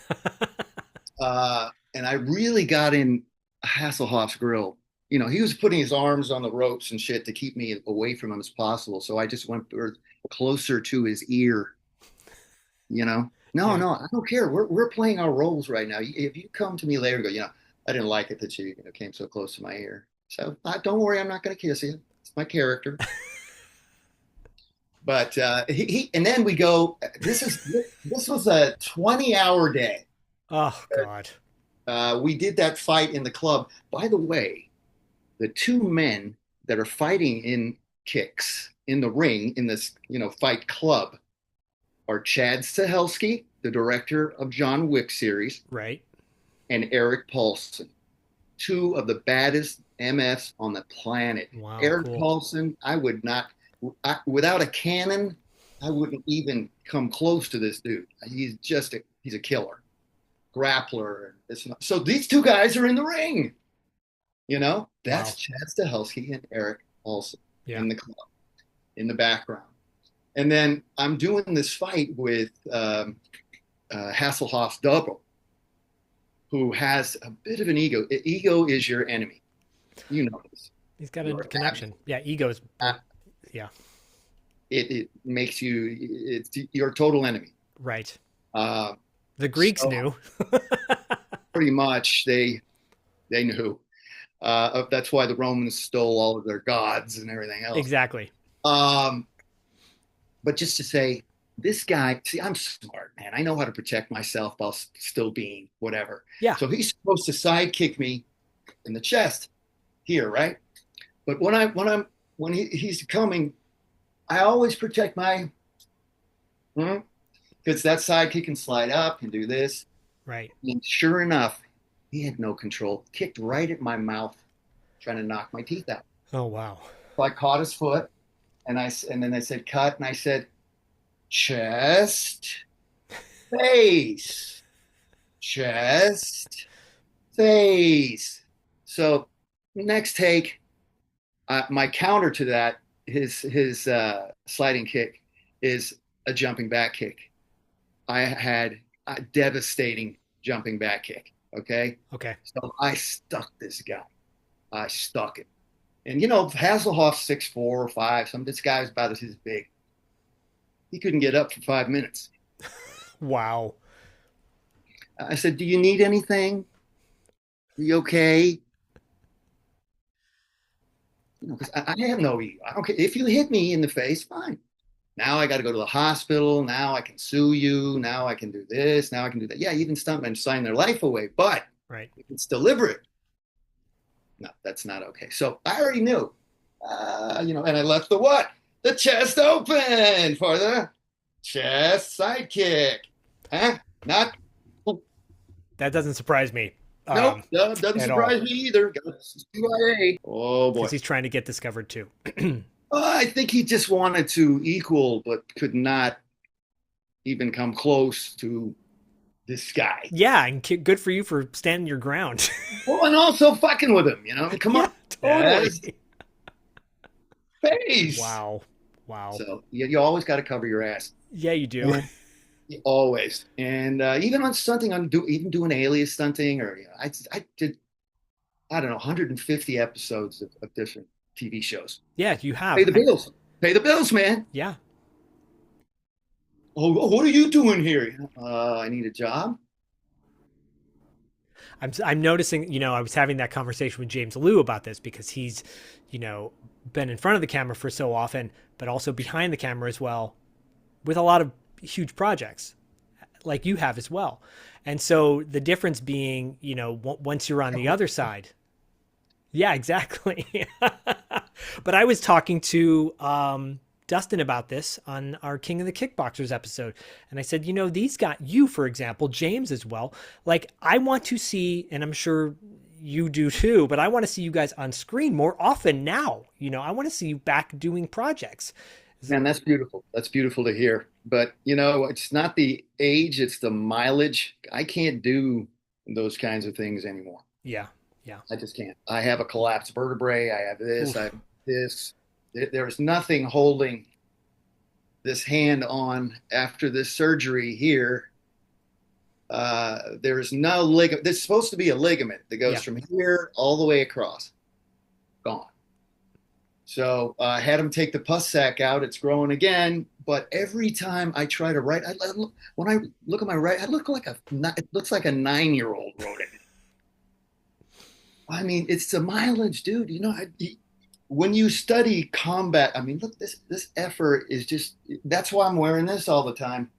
B: and I really got in Hasselhoff's grill. He was putting his arms on the ropes and shit to keep me away from him as possible. So I just went closer to his ear, No, I don't care. We're playing our roles right now. If you come to me later and go, I didn't like it that you came so close to my ear. So don't worry, I'm not going to kiss you. It's my character. But and then we go. This was a 20-hour day.
C: Oh God.
B: We did that fight in the club. By the way, the two men that are fighting in kicks in the ring in this fight club are Chad Stahelski, the director of John Wick series,
C: right,
B: and Eric Paulson, two of the baddest MFs on the planet.
C: Wow,
B: Eric
C: cool.
B: Paulson, without a cannon, I wouldn't even come close to this dude. He's a killer, grappler. So these two guys are in the ring. That's Chad Stahelski and Eric Paulson in the club, in the background. And then I'm doing this fight with Hasselhoff's double, who has a bit of an ego. Ego is your enemy. You know this.
C: He's got a connection. Yeah, ego's. Yeah.
B: It makes you. It's your total enemy.
C: Right. The Greeks knew.
B: Pretty much, they knew. That's why the Romans stole all of their gods and everything else.
C: Exactly.
B: But just to say, this guy, I'm smart, man. I know how to protect myself while still being whatever.
C: Yeah.
B: So he's supposed to sidekick me in the chest here, right? But when he's coming, I always protect my, because that sidekick can slide up and do this.
C: Right.
B: And sure enough, he had no control. Kicked right at my mouth, trying to knock my teeth out.
C: Oh wow.
B: So I caught his foot. And then I said, cut. And I said, chest, face, chest, face. So next take, my counter to that, his sliding kick is a jumping back kick. I had a devastating jumping back kick. Okay. So I stuck this guy. I stuck it. And Hasselhoff's 6'4" or 5. This guy was about as big. He couldn't get up for 5 minutes.
C: Wow.
B: I said, "Do you need anything? Are you okay?" Because I have no ego. I don't care if you hit me in the face. Fine. Now I got to go to the hospital. Now I can sue you. Now I can do this. Now I can do that. Yeah, even stuntmen sign their life away, but
C: right.
B: It's deliberate. No, that's not okay. So I already knew, and I left the chest open for the chest sidekick. Huh? Not.
C: That doesn't surprise me.
B: No, doesn't surprise me either. CIA. Oh boy.
C: Because he's trying to get discovered too.
B: I think he just wanted to equal, but could not even come close to this guy.
C: Yeah, and good for you for standing your ground.
B: Well, and also fucking with him, Come on.
C: Totally.
B: Face.
C: Wow.
B: So you always got to cover your ass.
C: Yeah, you do.
B: Always. And even on stunting, even doing alias stunting, or I did, I don't know, 150 episodes of different TV shows.
C: Yeah, you have.
B: Pay the bills. Pay the bills, man.
C: Yeah.
B: Oh, what are you doing here? I need a job.
C: I'm noticing, I was having that conversation with James Liu about this because he's, been in front of the camera for so often, but also behind the camera as well, with a lot of huge projects like you have as well. And so the difference being, once you're on the other side. Yeah, exactly. But I was talking to Dustin about this on our King of the Kickboxers episode. And I said, you know, these got you, for example, James as well. Like, I want to see, and I'm sure you do too, but I want to see you guys on screen more often now. You know, I want to see you back doing projects.
B: Man, that's beautiful. That's beautiful to hear. But, you know, it's not the age, it's the mileage. I can't do those kinds of things anymore.
C: Yeah. Yeah.
B: I just can't. I have a collapsed vertebrae. I have this.
C: Oof.
B: I have this. There's nothing holding this hand on after this surgery here. There's no ligament. There's supposed to be a ligament that goes from here all the way across. Gone. So I had him take the pus sac out. It's growing again. But every time I try to write, when I look at my right, it looks like a 9-year-old wrote it. I mean, it's the mileage, dude. You know, when you study combat, I mean, look, this effort is just, that's why I'm wearing this all the time.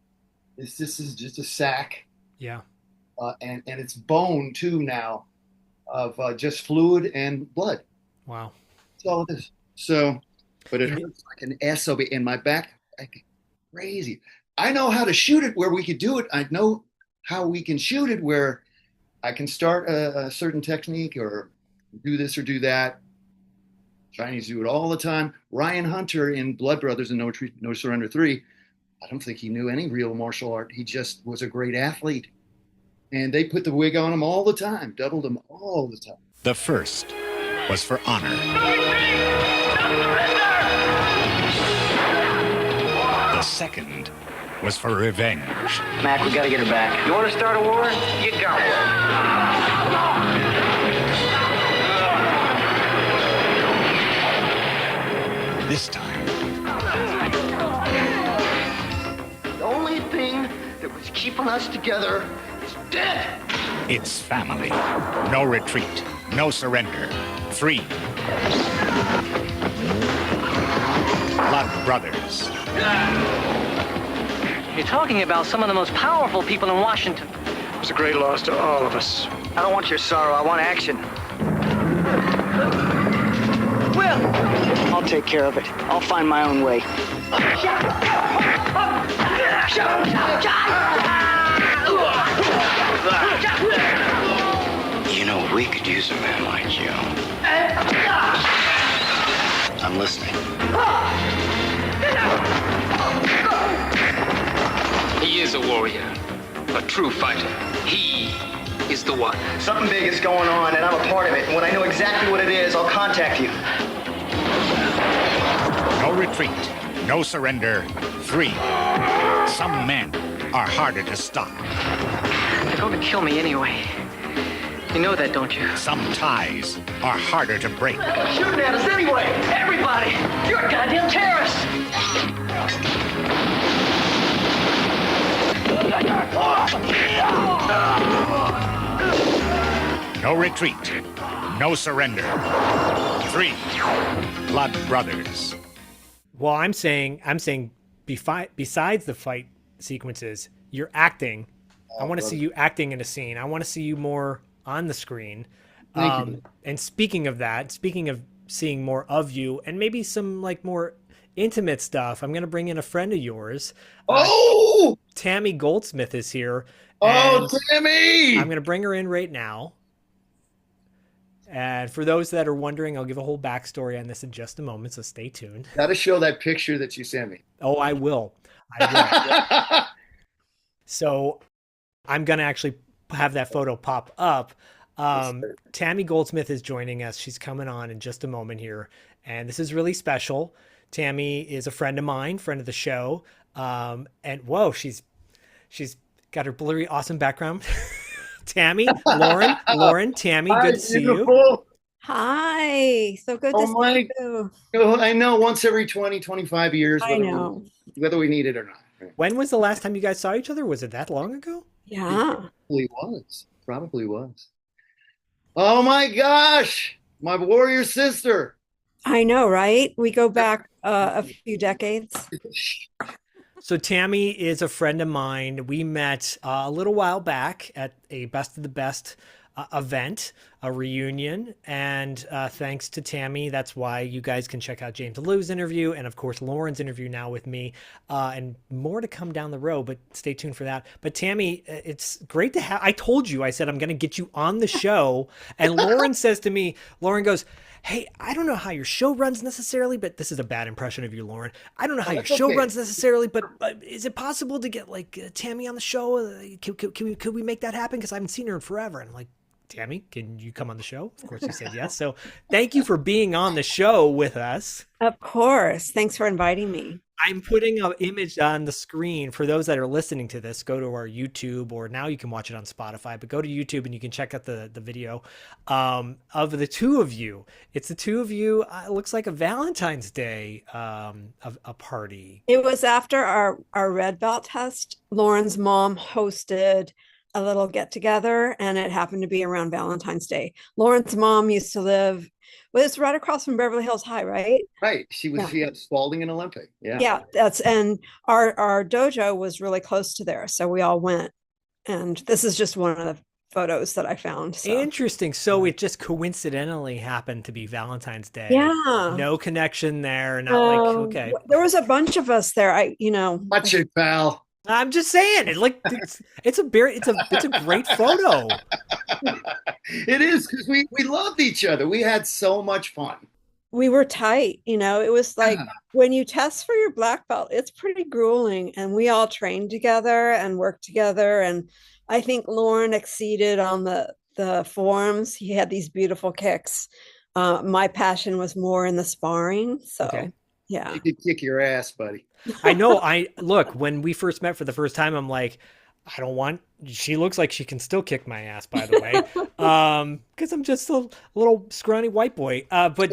B: This is just a sack.
C: Yeah.
B: And it's bone too now of just fluid and blood.
C: Wow.
B: That's all it is. So, but it hurts like an SOB in my back. Crazy. I know how to shoot it where we could do it. I know how we can shoot it where I can start a certain technique or do this or do that. Chinese do it all the time. Ryan Hunter in Blood Brothers and No Surrender 3, I don't think he knew any real martial art. He just was a great athlete. And they put the wig on him all the time, doubled him all the time.
O: The first was for honor. The second was for revenge.
K: Mac, we gotta get her back. You want to start a war? You go.
O: This time,
K: The only thing that was keeping us together is dead.
O: it's family. No retreat, no surrender. 3. Blood Brothers.
L: You're talking about some of the most powerful people in Washington.
A: It's a great loss to all of us.
K: I don't want your sorrow. I want action.
L: Will!
K: I'll take care of it. I'll find my own way.
P: You know, we could use a man like you. I'm listening.
Q: He is a warrior, a true fighter. He is the one.
K: Something big is going on, and I'm a part of it. And when I know exactly what it is, I'll contact you.
O: No retreat, no surrender. 3. Some men are harder to stop.
L: They're going to kill me anyway. You know that, don't you?
O: Some ties are harder to break.
L: They're shooting at us anyway! Everybody! You're a goddamn terrorist!
O: No retreat, no surrender. 3. Blood Brothers.
C: Well, I'm saying besides the fight sequences, you're acting. I want to see you acting in a scene. I want to see you more on the screen. And speaking of that, speaking of seeing more of you and maybe some like more intimate stuff, I'm going to bring in a friend of yours. Tami Goldsmith is here.
B: Oh, Tammy!
C: I'm going to bring her in right now. And for those that are wondering, I'll give a whole backstory on this in just a moment, so stay tuned.
B: Got to show that picture that you sent me.
C: Oh, I will. So I'm going to actually have that photo pop up. Tami Goldsmith is joining us. She's coming on in just a moment here. And this is really special. Tammy is a friend of mine, friend of the show. And whoa, she's got her blurry, awesome background. Tammy, Loren, Tammy, good to see you.
R: Hi, so good to see you.
B: I know, once every 20, 25 years, whether we need it or not.
C: When was the last time you guys saw each other? Was it that long ago?
R: Yeah.
B: Probably was. Oh my gosh, my warrior sister.
R: I know, right? We go back a few decades.
C: So Tammy is a friend of mine. We met a little while back at a Best of the Best event. a reunion. And thanks to Tammy, that's why you guys can check out James Lou's interview and, of course, Loren's interview now with me, and more to come down the road, but stay tuned for that. But Tammy, it's great to have, I told you, I said, I'm going to get you on the show. And Loren says to me, Loren goes, hey, I don't know how your show runs necessarily, but this is a bad impression of you, Loren. I don't know how your show runs necessarily, but is it possible to get like Tammy on the show? Could we make that happen? Because I haven't seen her in forever. And I'm like, Tammy, can you come on the show? Of course, you said yes. So thank you for being on the show with us.
R: Of course. Thanks for inviting me.
C: I'm putting an image on the screen for those that are listening to this. Go to our YouTube, or now you can watch it on Spotify, but go to YouTube and you can check out the video of the two of you. It's the two of you. It looks like a Valentine's Day a party.
R: It was after our red belt test. Loren's mom hosted a little get together, and it happened to be around Valentine's Day. Loren's mom used to live, well, it's right across from Beverly Hills High, right?
B: Right. She had Spalding and Olympic. Yeah.
R: Yeah. And our dojo was really close to there. So we all went. And this is just one of the photos that I found. So.
C: Interesting. So it just coincidentally happened to be Valentine's Day.
R: Yeah.
C: No connection there. Not like, okay.
R: There was a bunch of us there.
B: Watch it, pal.
C: I'm just saying, it's a great photo.
B: It is, because we loved each other. We had so much fun.
R: We were tight, it was like when you test for your black belt, it's pretty grueling, and we all trained together and worked together. And I think Loren exceeded on the forms. He had these beautiful kicks. My passion was more in the sparring. So
C: okay.
R: Yeah.
B: You could kick your ass, buddy.
C: I know. Look, when we first met for the first time, I'm like, she looks like she can still kick my ass, by the way. Because I'm just a little scrawny white boy. But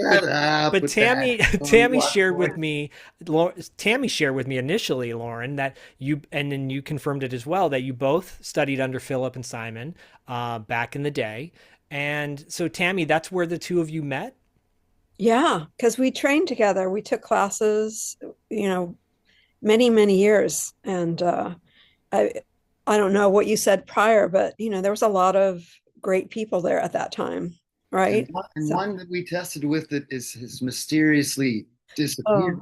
C: Tammy shared with me initially, Loren, that and then you confirmed it as well, that you both studied under Philip and Simon back in the day. And so Tammy, that's where the two of you met?
R: Yeah, because we trained together. We took classes, many, many years. And I don't know what you said prior, but, there was a lot of great people there at that time, right?
B: And one that we tested with that has mysteriously disappeared.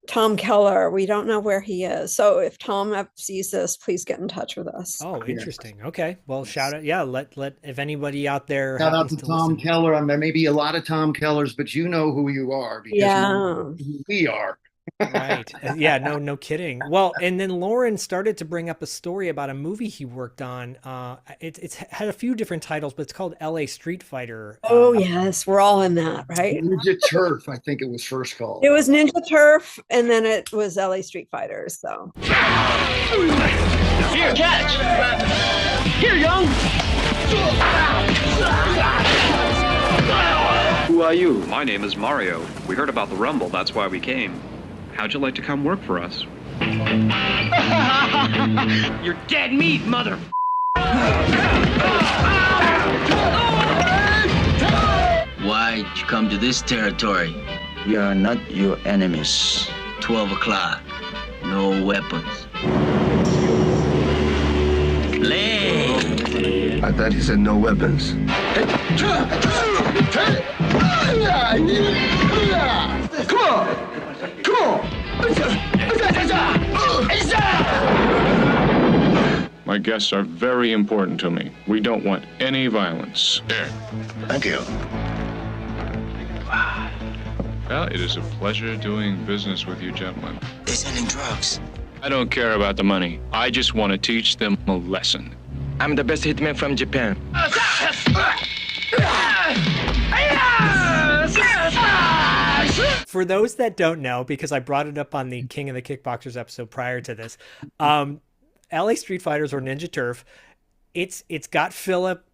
R: Tom Keller. We don't know where he is. So if Tom sees this, please get in touch with us.
C: Oh, interesting. Okay. Well, shout out. Yeah. Let if anybody out there.
B: Shout out to Tom Keller. I mean, there may be a lot of Tom Kellers, but you know who you are because we are.
C: Right. Yeah. No kidding. Well, and then Loren started to bring up a story about a movie he worked on. It's had a few different titles, but it's called L.A. Streetfighter.
R: Oh yes, we're all in that, right?
B: Ninja Turf, I think it was first called.
R: It was Ninja Turf, and then it was L.A. Streetfighters. So
I: here, catch. Here, young.
S: Who are you? My name is Mario. We heard about the Rumble, that's why we came. How'd you like to come work for us?
I: You're dead meat, mother.
T: Why'd you come to this territory? We are not your enemies. 12 o'clock. No weapons. Lay.
U: I thought he said no weapons.
I: Come on!
S: My guests are very important to me. We don't want any violence. Here.
U: Thank you.
S: Well, it is a pleasure doing business with you gentlemen.
T: They're selling drugs.
S: I don't care about the money. I just want to teach them a lesson.
T: I'm the best hitman from Japan.
C: For those that don't know, because I brought it up on the King of the Kickboxers episode prior to this, LA Streetfighters or Ninja Turf, it's got Philip,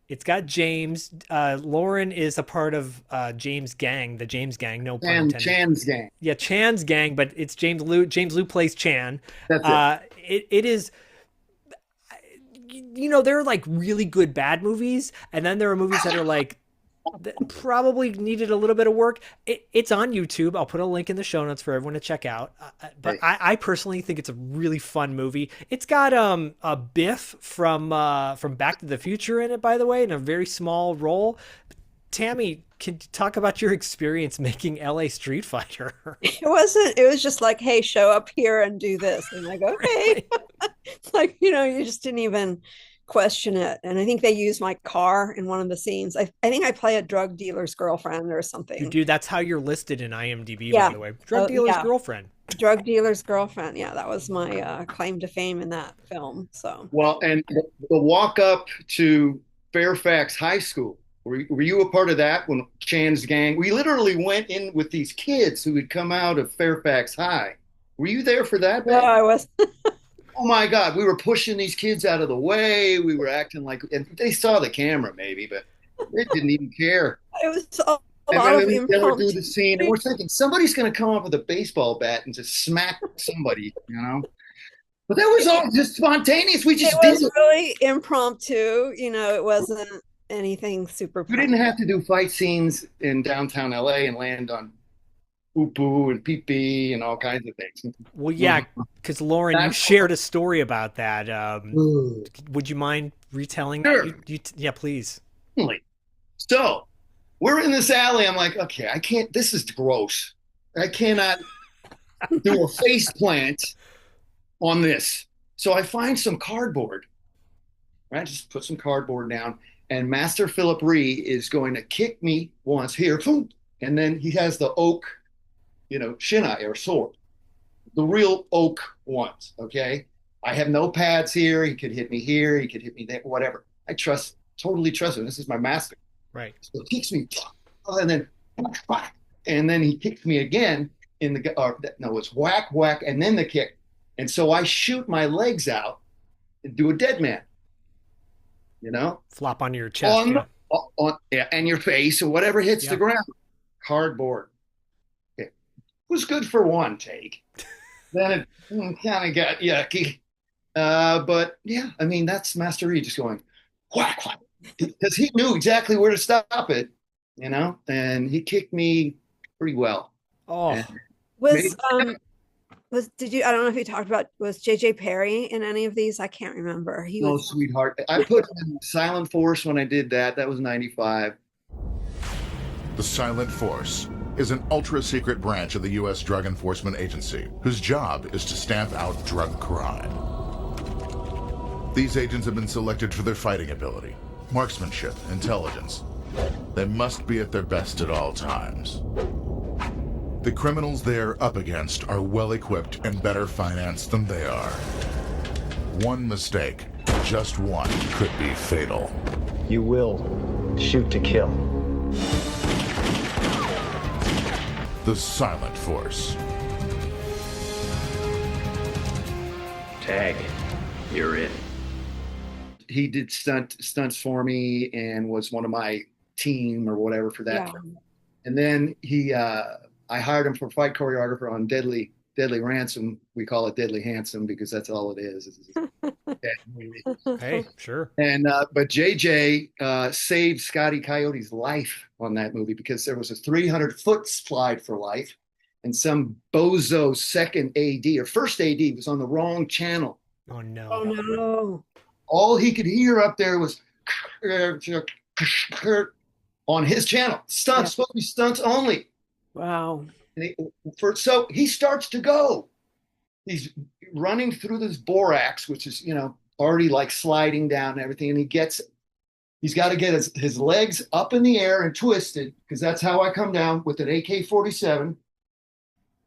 C: it's got James. Loren is a part of James' gang, the James gang. No pun intended.
B: Chan's gang.
C: Yeah, Chan's gang, but it's James Lou. James Lou plays Chan.
B: That's
C: it. It is. There are like really good bad movies, and then there are movies that are like that probably needed a little bit of work. It's on YouTube. I'll put a link in the show notes for everyone to check out. But I personally think it's a really fun movie. It's got a Biff from Back to the Future in it, by the way, in a very small role. Tammy, can you talk about your experience making LA Street Fighter?
R: It was just like, hey, show up here and do this. And like, okay. Like, you just didn't even question it. And I think they used my car in one of the scenes. I think I play a drug dealer's girlfriend or something.
C: You do. That's how you're listed in IMDb, by the way. Drug dealer's girlfriend.
R: Drug dealer's girlfriend. Yeah, that was my claim to fame in that film. So
B: well, and the walk up to Fairfax High School. Were you a part of that when Chan's gang? We literally went in with these kids who had come out of Fairfax High. Were you there for that?
R: No, I was.
B: Oh my God, we were pushing these kids out of the way. We were acting like, and they saw the camera maybe, but they didn't even care.
R: It was a lot of impromptu.
B: Do the scene, and we're thinking somebody's going to come up with a baseball bat and just smack somebody, But that was all just spontaneous. We just
R: did it. Really impromptu. It wasn't anything super.
B: You didn't have to do fight scenes in downtown LA and land on poo-poo and pee-pee and all kinds of things.
C: Well, yeah, because Loren, you shared a story about that. Would you mind retelling
B: Sure.
C: that? Yeah, please.
B: So we're in this alley. I'm like, okay, I can't. This is gross. I cannot do a face plant on this. So I find some cardboard. Right, just put some cardboard down. And Master Philip Ree is going to kick me once here, and then he has the oak, shinai or sword, the real oak ones. Okay, I have no pads here. He could hit me here. He could hit me there. Whatever. I totally trust him. This is my master.
C: Right.
B: So he kicks me, and then he kicks me again it's whack, whack, and then the kick, and so I shoot my legs out and do a dead man.
C: Flop onto your chest,
B: and your face or whatever hits the ground. Cardboard. It was good for one take. Then it kind of got yucky. But yeah, I mean, that's Master Ree just going whack, whack, because he knew exactly where to stop it, and he kicked me pretty well.
C: Oh,
R: did you? I don't know if you talked about, was JJ Perry in any of these? I can't remember.
B: Sweetheart. I put him in Silent Force when I did that. That was 95.
D: The Silent Force is an ultra-secret branch of the U.S. Drug Enforcement Agency whose job is to stamp out drug crime. These agents have been selected for their fighting ability, marksmanship, intelligence. They must be at their best at all times. The criminals they're up against are well-equipped and better financed than they are. One mistake, just one, could be fatal.
A: You will shoot to kill.
D: The Silent Force.
P: Tag, you're it.
B: He did stunts for me and was one of my team or whatever for that.
R: Yeah.
B: And then I hired him for fight choreographer on Deadly Ransom. We call it Deadly Handsome because that's all it is.
C: Hey, sure.
B: And but JJ saved Scotty Coyote's life on that movie because there was a 300-foot slide for life, and some bozo second AD or first AD was on the wrong channel.
C: Oh no!
R: Oh no!
B: All he could hear up there was on his channel. Stunts, supposed to be stunts only.
R: Wow.
B: So he starts to go. He's running through this borax, which is, already like sliding down and everything. And he's got to get his legs up in the air and twisted, because that's how I come down with an AK-47.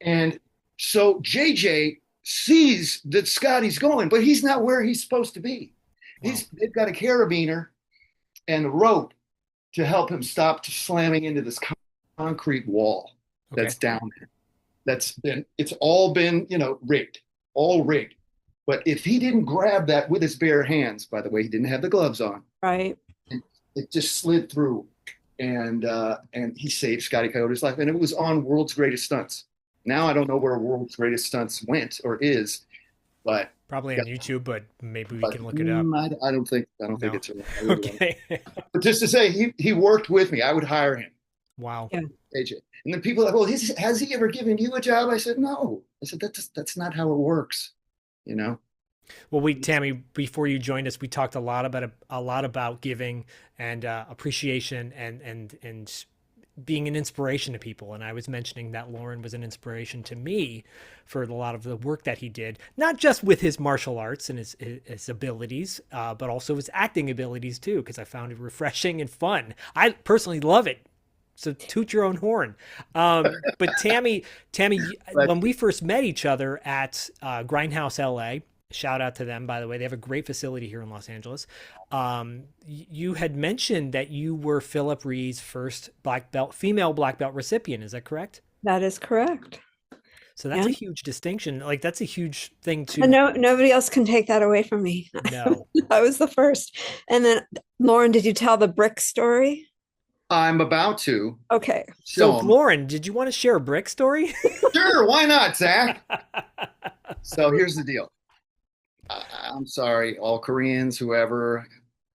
B: And so JJ sees that Scotty's going, but he's not where he's supposed to be. Wow. They've got a carabiner and a rope to help him stop slamming into this concrete wall that's down there. It's all been, rigged, all rigged. But if he didn't grab that with his bare hands, by the way, he didn't have the gloves on.
R: Right.
B: It just slid through, and he saved Scotty Coyote's life. And it was on World's Greatest Stunts. Now I don't know where World's Greatest Stunts went or is, but
C: probably on YouTube, but maybe we can look it up.
B: I don't think it's
C: okay.
B: But just to say, he worked with me. I would hire him.
C: Wow.
R: Yeah.
B: AJ. And then people are like, well, has he ever given you a job? I said, no. I said, that's not how it works, you know?
C: Well, Tammy, before you joined us, we talked a lot about giving and appreciation and being an inspiration to people. And I was mentioning that Loren was an inspiration to me for a lot of the work that he did, not just with his martial arts and his abilities, but also his acting abilities too, because I found it refreshing and fun. I personally love it. So toot your own horn. But Tammy, when we first met each other at Grindhouse LA, shout out to them, by the way. They have a great facility here in Los Angeles. You had mentioned that you were Philip Reed's first female black belt recipient. Is that correct?
R: That is correct.
C: So that's a huge distinction. Like, that's a huge thing to.
R: No, nobody else can take that away from me.
C: No.
R: I was the first. And then, Loren, did you tell the brick story?
B: I'm about to.
R: Okay.
C: So Loren, did you want to share a brick story?
B: Sure, why not, Zach? So here's the deal. I'm sorry, all Koreans, whoever.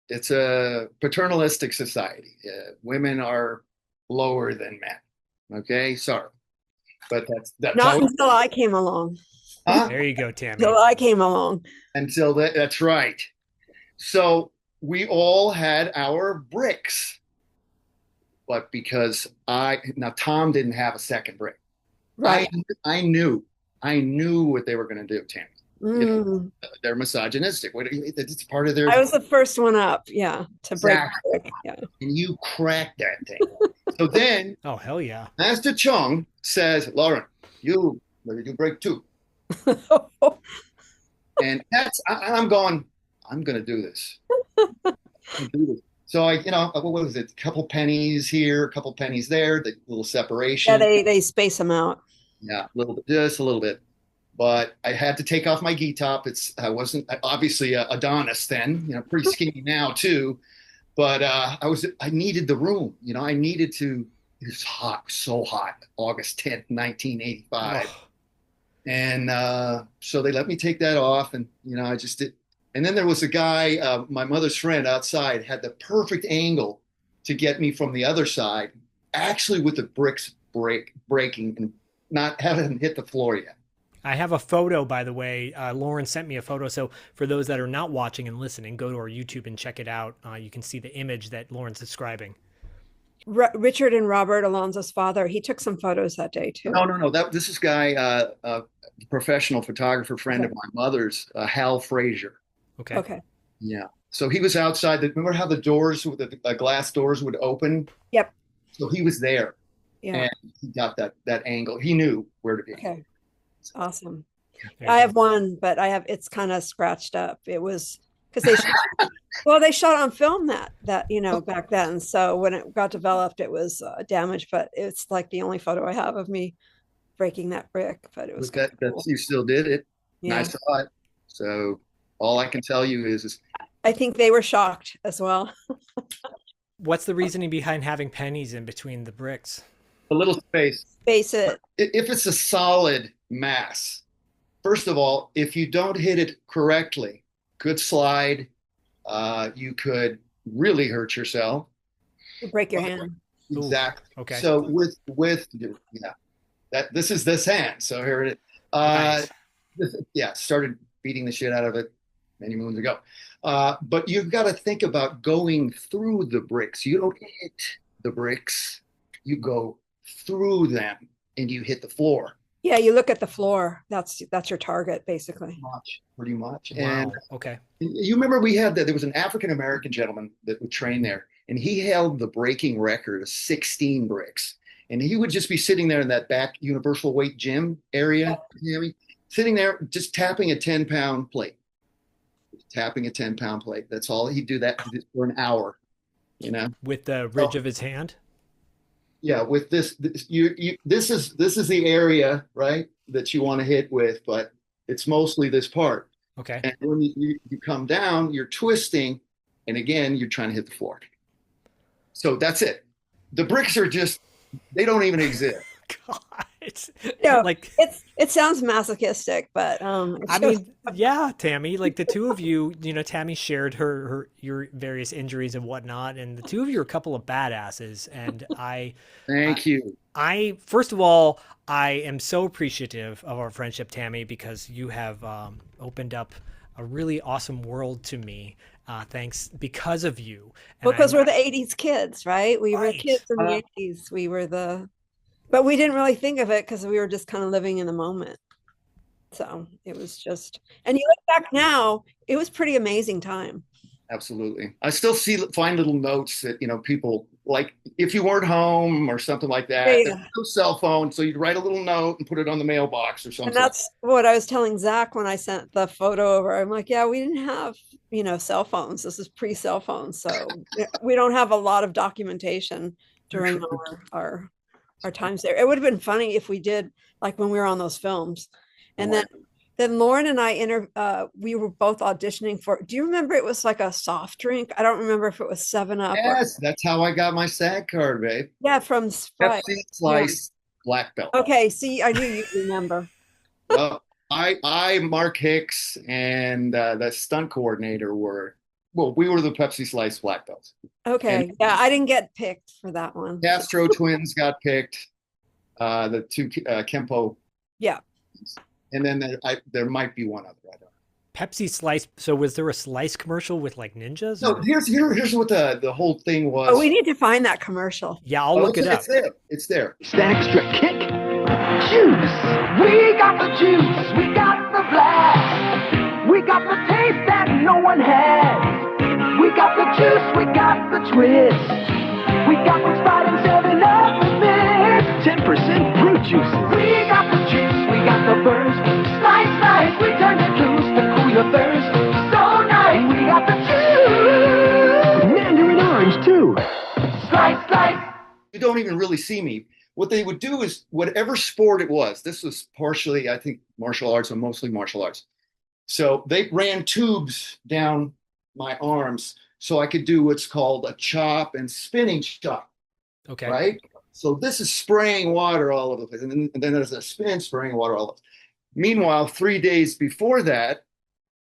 B: It's a paternalistic society. Women are lower than men. Okay, sorry, but that's
R: not until I came along.
B: Huh?
C: There you go, Tammy.
R: Until I came along.
B: Until that's right. So we all had our bricks, but because Tom didn't have a second brick.
R: Right.
B: I knew what they were going to do, Tammy. You know, they're misogynistic. It's part of their.
R: I was the first one up, to break.
B: Exactly.
R: Yeah,
B: and you cracked that thing. So then,
C: oh hell yeah!
B: Master Chung says, "Loren, you break two." And I'm going. I'm going to do this. So what was it? A couple pennies here, a couple pennies there, the little separation.
R: Yeah, they space them out.
B: Yeah, a little bit, just a little bit. But I had to take off my gi top. I wasn't obviously a Adonis then, pretty skinny now too. But I needed the room, I needed to. It was hot, so hot. August 10th, 1985. Oh. And so they let me take that off, and I just did. And then there was a guy, my mother's friend outside, had the perfect angle to get me from the other side, actually with the bricks breaking and not having hit the floor yet.
C: I have a photo, by the way. Loren sent me a photo. So for those that are not watching and listening, go to our YouTube and check it out. You can see the image that Loren's describing.
R: Richard and Robert Alonzo's father, he took some photos that day too.
B: No. This is guy, a professional photographer friend of my mother's, Hal Frazier.
C: Okay.
B: Yeah. So he was outside. Remember how the doors, the glass doors would open?
R: Yep.
B: So he was there.
R: Yeah.
B: And he got that angle. He knew where to be.
R: Okay. Awesome. I have one, but it's kind of scratched up. It was because they shot on film that back then. So when it got developed, it was damaged, but it's like the only photo I have of me breaking that brick. But it was cool.
B: You still did it.
R: Yeah.
B: And I saw it. So all I can tell you is
R: I think they were shocked as well.
C: What's the reasoning behind having pennies in between the bricks?
B: A little space.
R: Space it.
B: If it's a solid mass, first of all, if you don't hit it correctly, could slide, you could really hurt yourself.
R: You break your hand.
B: Exactly.
C: Ooh, okay.
B: So this is this hand. So here it is. Nice. Started beating the shit out of it many moons ago. But you've got to think about going through the bricks. You don't hit the bricks. You go through them and you hit the floor.
R: Yeah, you look at the floor. That's your target, basically.
B: Pretty much.
C: Wow.
B: And
C: okay.
B: You remember there was an African-American gentleman that would train there, and he held the breaking record of 16 bricks. And he would just be sitting there in that back universal weight gym area, sitting there just tapping a 10-pound plate. Tapping a 10-pound plate. That's all. He'd do that for an hour,
C: With the ridge of his hand?
B: Yeah, with this is the area, right, that you want to hit with, but it's mostly this part.
C: Okay.
B: And when you come down, you're twisting, and again, you're trying to hit the floor. So that's it. The bricks are they don't even exist.
C: God. It's
R: like it sounds masochistic, but
C: I mean, yeah, Tammy, like the two of you, Tammy shared her your various injuries and whatnot, and the two of you are a couple of badasses. And
B: thank you.
C: I first of all, I am so appreciative of our friendship, Tammy, because you have opened up a really awesome world to me. Thanks because of you. And
R: because we're the 80s kids, right? We were kids in the 80s. We were but we didn't really think of it because we were just kind of living in the moment. So it was just, and you look back now, it was pretty amazing time.
B: Absolutely. I still find little notes that, people like if you weren't home or something like that, there's no cell phone. So you'd write a little note and put it on the mailbox or something.
R: And that's what I was telling Zach when I sent the photo over. I'm like, yeah, we didn't have, cell phones. This is pre-cell phones. So we don't have a lot of documentation during our times there. It would have been funny if we did, like when we were on those films. And then Loren and I we were both auditioning for, do you remember it was like a soft drink? I don't remember if it was 7-Up.
B: Yes, that's how I got my SAG card, babe.
R: Yeah, from Sprite.
B: Pepsi Slice black belt.
R: Okay, see, I knew you remember.
B: Well, I, Mark Hicks, and the stunt coordinator we were the Pepsi Slice black belts.
R: Okay, and I didn't get picked for that one.
B: Castro twins got picked. The two Kempo.
R: Yeah.
B: And then there might be one other. I don't know.
C: Pepsi Slice. So was there a Slice commercial with like ninjas?
B: No, here's what the whole thing was.
R: Oh, we need to find that commercial.
C: Yeah, I'll look it up.
B: It's there.
I: It's that extra kick. Juice. We got the juice. We got the blast. We got the taste that no one has. We got the juice. We got the twist. We got what's fighting 7-Up with mix. 10% fruit juice. We got the juice. We got the burst. Slice. We turn it loose to cool your thirst. So nice. We got the juice. Mandarin orange too. Slice.
B: You don't even really see me. What they would do is whatever sport it was. This was partially, I think, martial arts, or mostly martial arts. So they ran tubes down my arms so I could do what's called a chop and spinning chop.
C: Okay.
B: Right? So this is spraying water all over the place. And then there's a spin spraying water all over. Meanwhile, 3 days before that,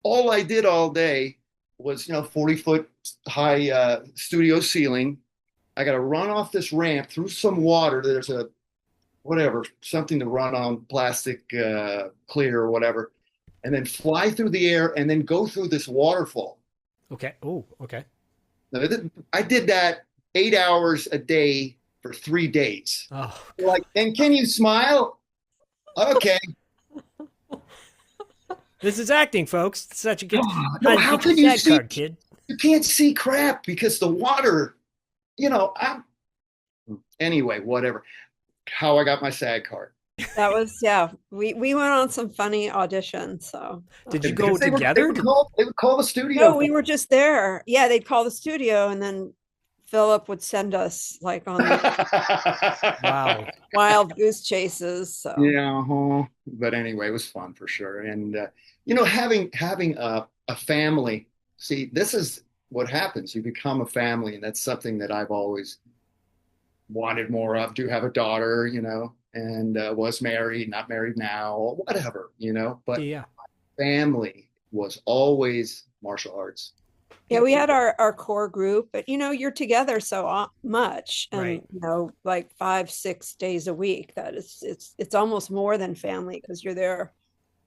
B: all I did all day was, 40-foot high studio ceiling. I got to run off this ramp through some water. There's something to run on, plastic clear or whatever, and then fly through the air and then go through this waterfall.
C: Okay. Oh, okay.
B: Now, I did that 8 hours a day for 3 days.
C: Oh,
B: like, and can you smile? Okay.
C: This is acting, folks. It's such a good.
B: How can you see,
C: card, kid?
B: You can't see crap because the water. Anyway, whatever. How I got my SAG card.
R: That was We went on some funny auditions. So
C: did you go together?
B: They would call the studio.
R: No, we were just there. Yeah, they'd call the studio, and then Philip would send us like on
C: wow
R: wild goose chases. So
B: yeah, but anyway, it was fun for sure. And having a family. See, this is what happens. You become a family, and that's something that I've always wanted more of. Do have a daughter, and was married, not married now, or whatever, but
C: yeah,
B: family was always martial arts.
R: Yeah, we had our core group, but you're together so much, and
C: right.
R: Like 5-6 days a week. That it's almost more than family because you're there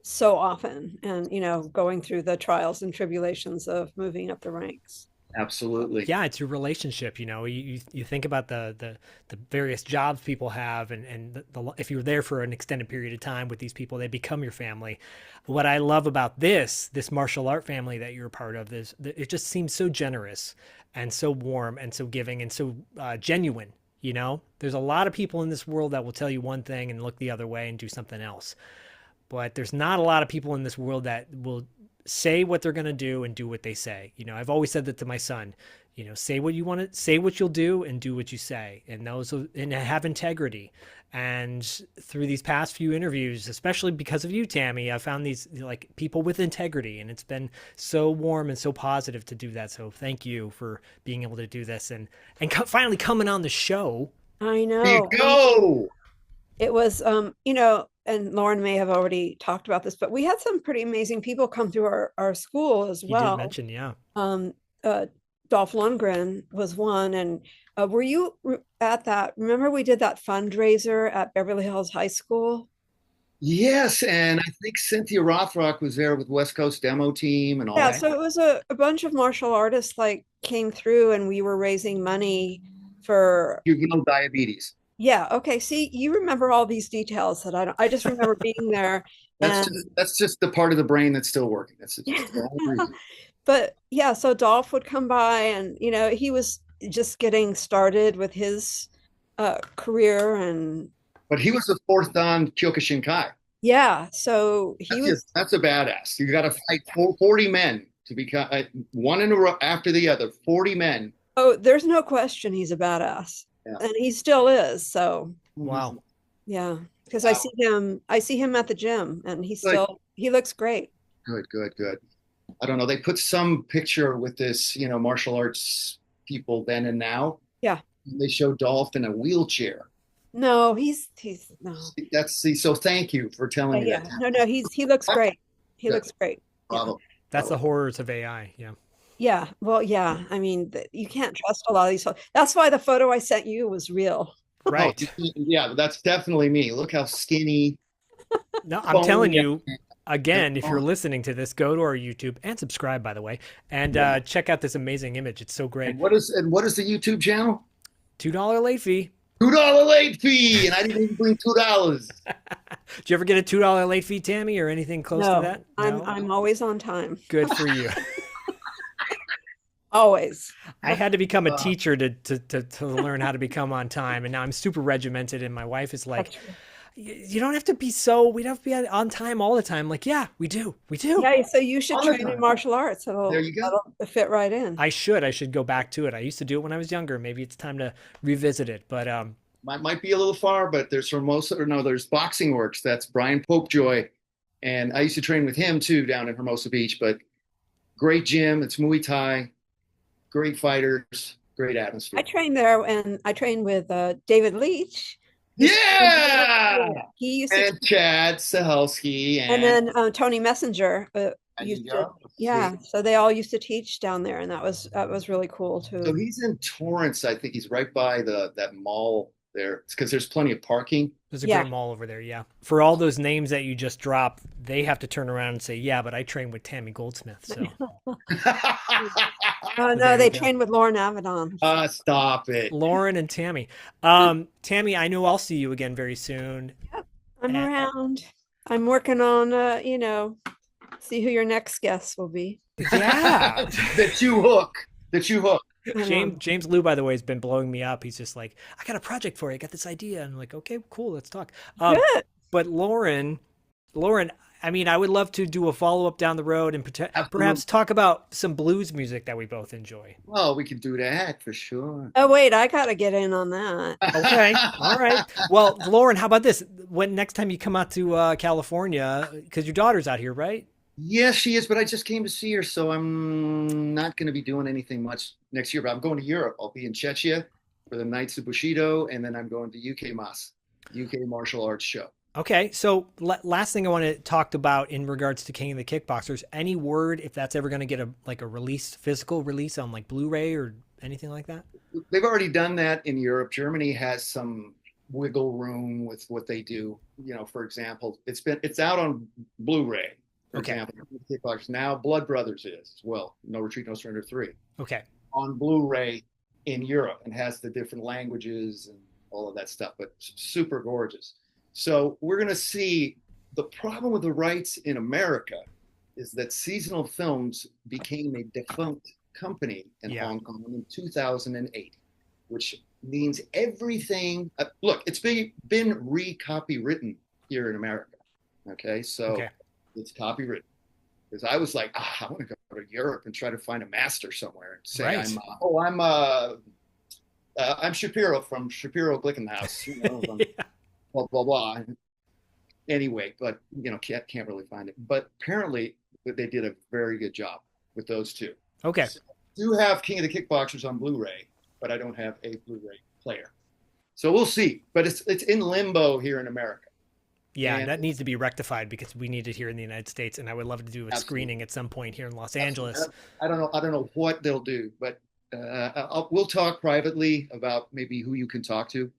R: so often, and going through the trials and tribulations of moving up the ranks.
B: Absolutely.
C: Yeah, it's your relationship. You think about the various jobs people have, and if you're there for an extended period of time with these people, they become your family. What I love about this martial art family that you're a part of is that it just seems so generous and so warm and so giving and so genuine. There's a lot of people in this world that will tell you one thing and look the other way and do something else. But there's not a lot of people in this world that will say what they're going to do and do what they say. I've always said that to my son, say what you want to say, what you'll do, and do what you say. And have integrity. And through these past few interviews, especially because of you, Tammy, I found these like people with integrity, and it's been so warm and so positive to do that. So thank you for being able to do this and finally coming on the show.
R: I know.
B: There you go.
R: It was, and Lauren may have already talked about this, but we had some pretty amazing people come through our school as
C: You did
R: well.
C: mention, yeah.
R: Uh, Dolph Lundgren was one. And were you at that? Remember we did that fundraiser at Beverly Hills High School?
B: Yes, and I think Cynthia Rothrock was there with West Coast Demo Team and all
R: Yeah,
B: that.
R: so it was a bunch of martial artists like came through and we were raising money for
B: Juvenile diabetes.
R: Yeah, okay. See, you remember all these details that I don't. I just remember being there.
B: That's just the part of the brain that's still working. That's just the whole reason.
R: But yeah, so Dolph would come by and he was just getting started with his career and
B: But he was the fourth Dan Kyokushinkai.
R: yeah, so
B: That's a badass. You got to fight 40 men to become one in a row after the other. 40 men.
R: Oh, there's no question he's a badass.
B: Yeah.
R: And he still is. So
C: wow.
R: Yeah, because I see him at the gym and he looks great.
B: Good. I don't know. They put some picture with this, martial arts people then and now.
R: Yeah.
B: They show Dolph in a wheelchair.
R: No, he's no.
B: So thank you for telling me that.
R: No, he looks great. He looks great.
B: Bravo.
C: That's the horrors of AI. Yeah.
R: Yeah. Well, yeah. I mean, you can't trust a lot of these. That's why the photo I sent you was real.
C: Right.
B: Oh, yeah, that's definitely me. Look how skinny.
C: No, I'm telling you, again, if you're listening to this, go to our YouTube and subscribe, by the way, and check out this amazing image. It's so great.
B: And what is the YouTube channel?
C: $2 late fee.
B: $2 late fee, and I didn't even bring $2.
C: Did you ever get a $2 late fee, Tammy, or anything close to that?
R: No, I'm always on time.
C: Good for you.
R: Always.
C: I had to become a teacher to learn how to become on time, and now I'm super regimented. And my wife is like, "You don't have to be we don't have to be on time all the time." I'm like, yeah, we do.
R: Yeah, so you should train in martial arts.
B: There you go.
R: That'll fit right in.
C: I should go back to it. I used to do it when I was younger. Maybe it's time to revisit it. But
B: might be a little far, but there's there's Boxing Works. That's Brian Popejoy, and I used to train with him too down in Hermosa Beach. But great gym. It's Muay Thai. Great fighters, great atmosphere.
R: I trained there, and I trained with David Leach.
B: Yeah,
R: he used
B: to. Chad Sahelski,
R: and then Tony Messenger used to. Yeah, so they all used to teach down there, and that was really cool too.
B: So he's in Torrance. I think he's right by that mall there, because there's plenty of parking.
C: There's a great mall over there. Yeah, for all those names that you just dropped, they have to turn around and say, "Yeah, but I trained with Tami Goldsmith." So.
R: No, they trained with Loren Avedon.
B: Stop it.
C: Loren and Tammy. Tammy, I know I'll see you again very soon.
R: Yep, I'm around. I'm working on, see who your next guest will be.
C: Yeah.
B: that you hook.
C: James Liu, by the way, has been blowing me up. He's just like, I got a project for you. I got this idea. And I'm like, okay, cool. Let's talk.
R: Good.
C: But Loren, I mean, I would love to do a follow-up down the road and perhaps talk about some blues music that we both enjoy.
B: Well, we can do that for sure.
R: Oh, wait, I got to get in on that.
C: Okay. All right. Well, Loren, how about this? When next time you come out to California, because your daughter's out here, right?
B: Yes, she is, but I just came to see her, so I'm not going to be doing anything much next year. But I'm going to Europe. I'll be in Czechia for the Knights of Bushido, and then I'm going to UK Martial Arts Show.
C: Okay, so last thing I want to talk about in regards to King of the Kickboxers, any word if that's ever going to get a release, physical release on like Blu-ray or anything like that?
B: They've already done that in Europe. Germany has some wiggle room with what they do. For example, it's out on Blu-ray. For example, Kickboxers. Now Blood Brothers is as well. No Retreat, No Surrender 3.
C: Okay.
B: On Blu-ray in Europe, and has the different languages and all of that stuff, but super gorgeous. So we're going to see. The problem with the rights in America is that Seasonal Films became a defunct company in Hong Kong in 2008, which means everything. Look, it's been re-copywritten here in America. Okay, so it's copywritten. Because I was like, I want to go to Europe and try to find a master somewhere and say, I'm Shapiro from Shapiro Glickenhaus. Blah, blah, blah. Anyway, but, can't really find it. But apparently they did a very good job with those two.
C: Okay.
B: So I do have King of the Kickboxers on Blu-ray, but I don't have a Blu-ray player. So we'll see. But it's in limbo here in America.
C: Yeah,
B: And
C: that needs to be rectified because we need it here in the United States, and I would love to do a screening at some point here in Los Angeles.
B: I don't know what they'll do, but we'll talk privately about maybe who you can talk to.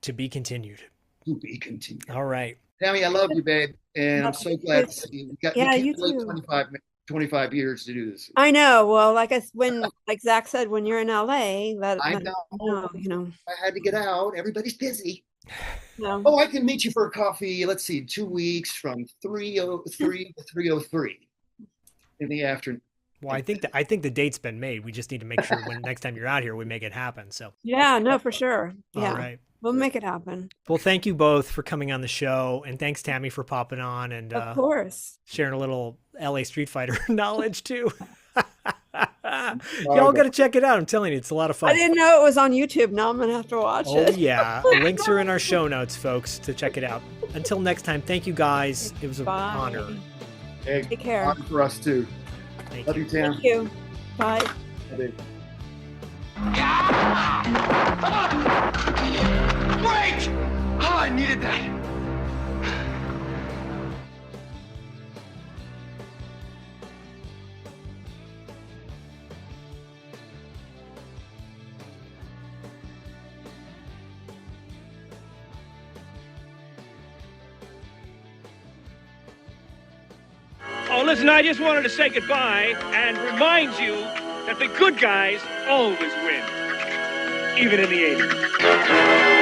C: To be continued.
B: To be continued.
C: All right.
B: Tammy, I love you, babe, and I'm so glad to see you.
R: You
B: wait
R: too.
B: 25 years to do this.
R: I know. Well, like Zach said, when you're in LA,
B: I know.
R: You know.
B: I had to get out. Everybody's busy.
R: No.
B: Oh, I can meet you for a coffee. Let's see, 2 weeks from 3:03 to 3:03 in the afternoon.
C: Well, I think the date's been made. We just need to make sure when next time you're out here, we make it happen. So.
R: Yeah. No, for sure. Yeah.
C: All right.
R: We'll make it happen.
C: Well, thank you both for coming on the show, and thanks Tammy for popping on and
R: of course
C: sharing a little LA Street Fighter knowledge too. Y'all got to check it out. I'm telling you, it's a lot of fun.
R: I didn't know it was on YouTube. Now I'm gonna have to watch it.
C: Oh yeah, links are in our show notes, folks, to check it out. Until next time, thank you guys. It was an honor.
B: Hey,
R: take care.
B: Honor for us too. Love you, Tam.
R: Thank you. Bye.
B: Bye.
K: Wait! Oh, I needed that.
F: Oh, listen, I just wanted to say goodbye and remind you that the good guys always win, even in the 80s.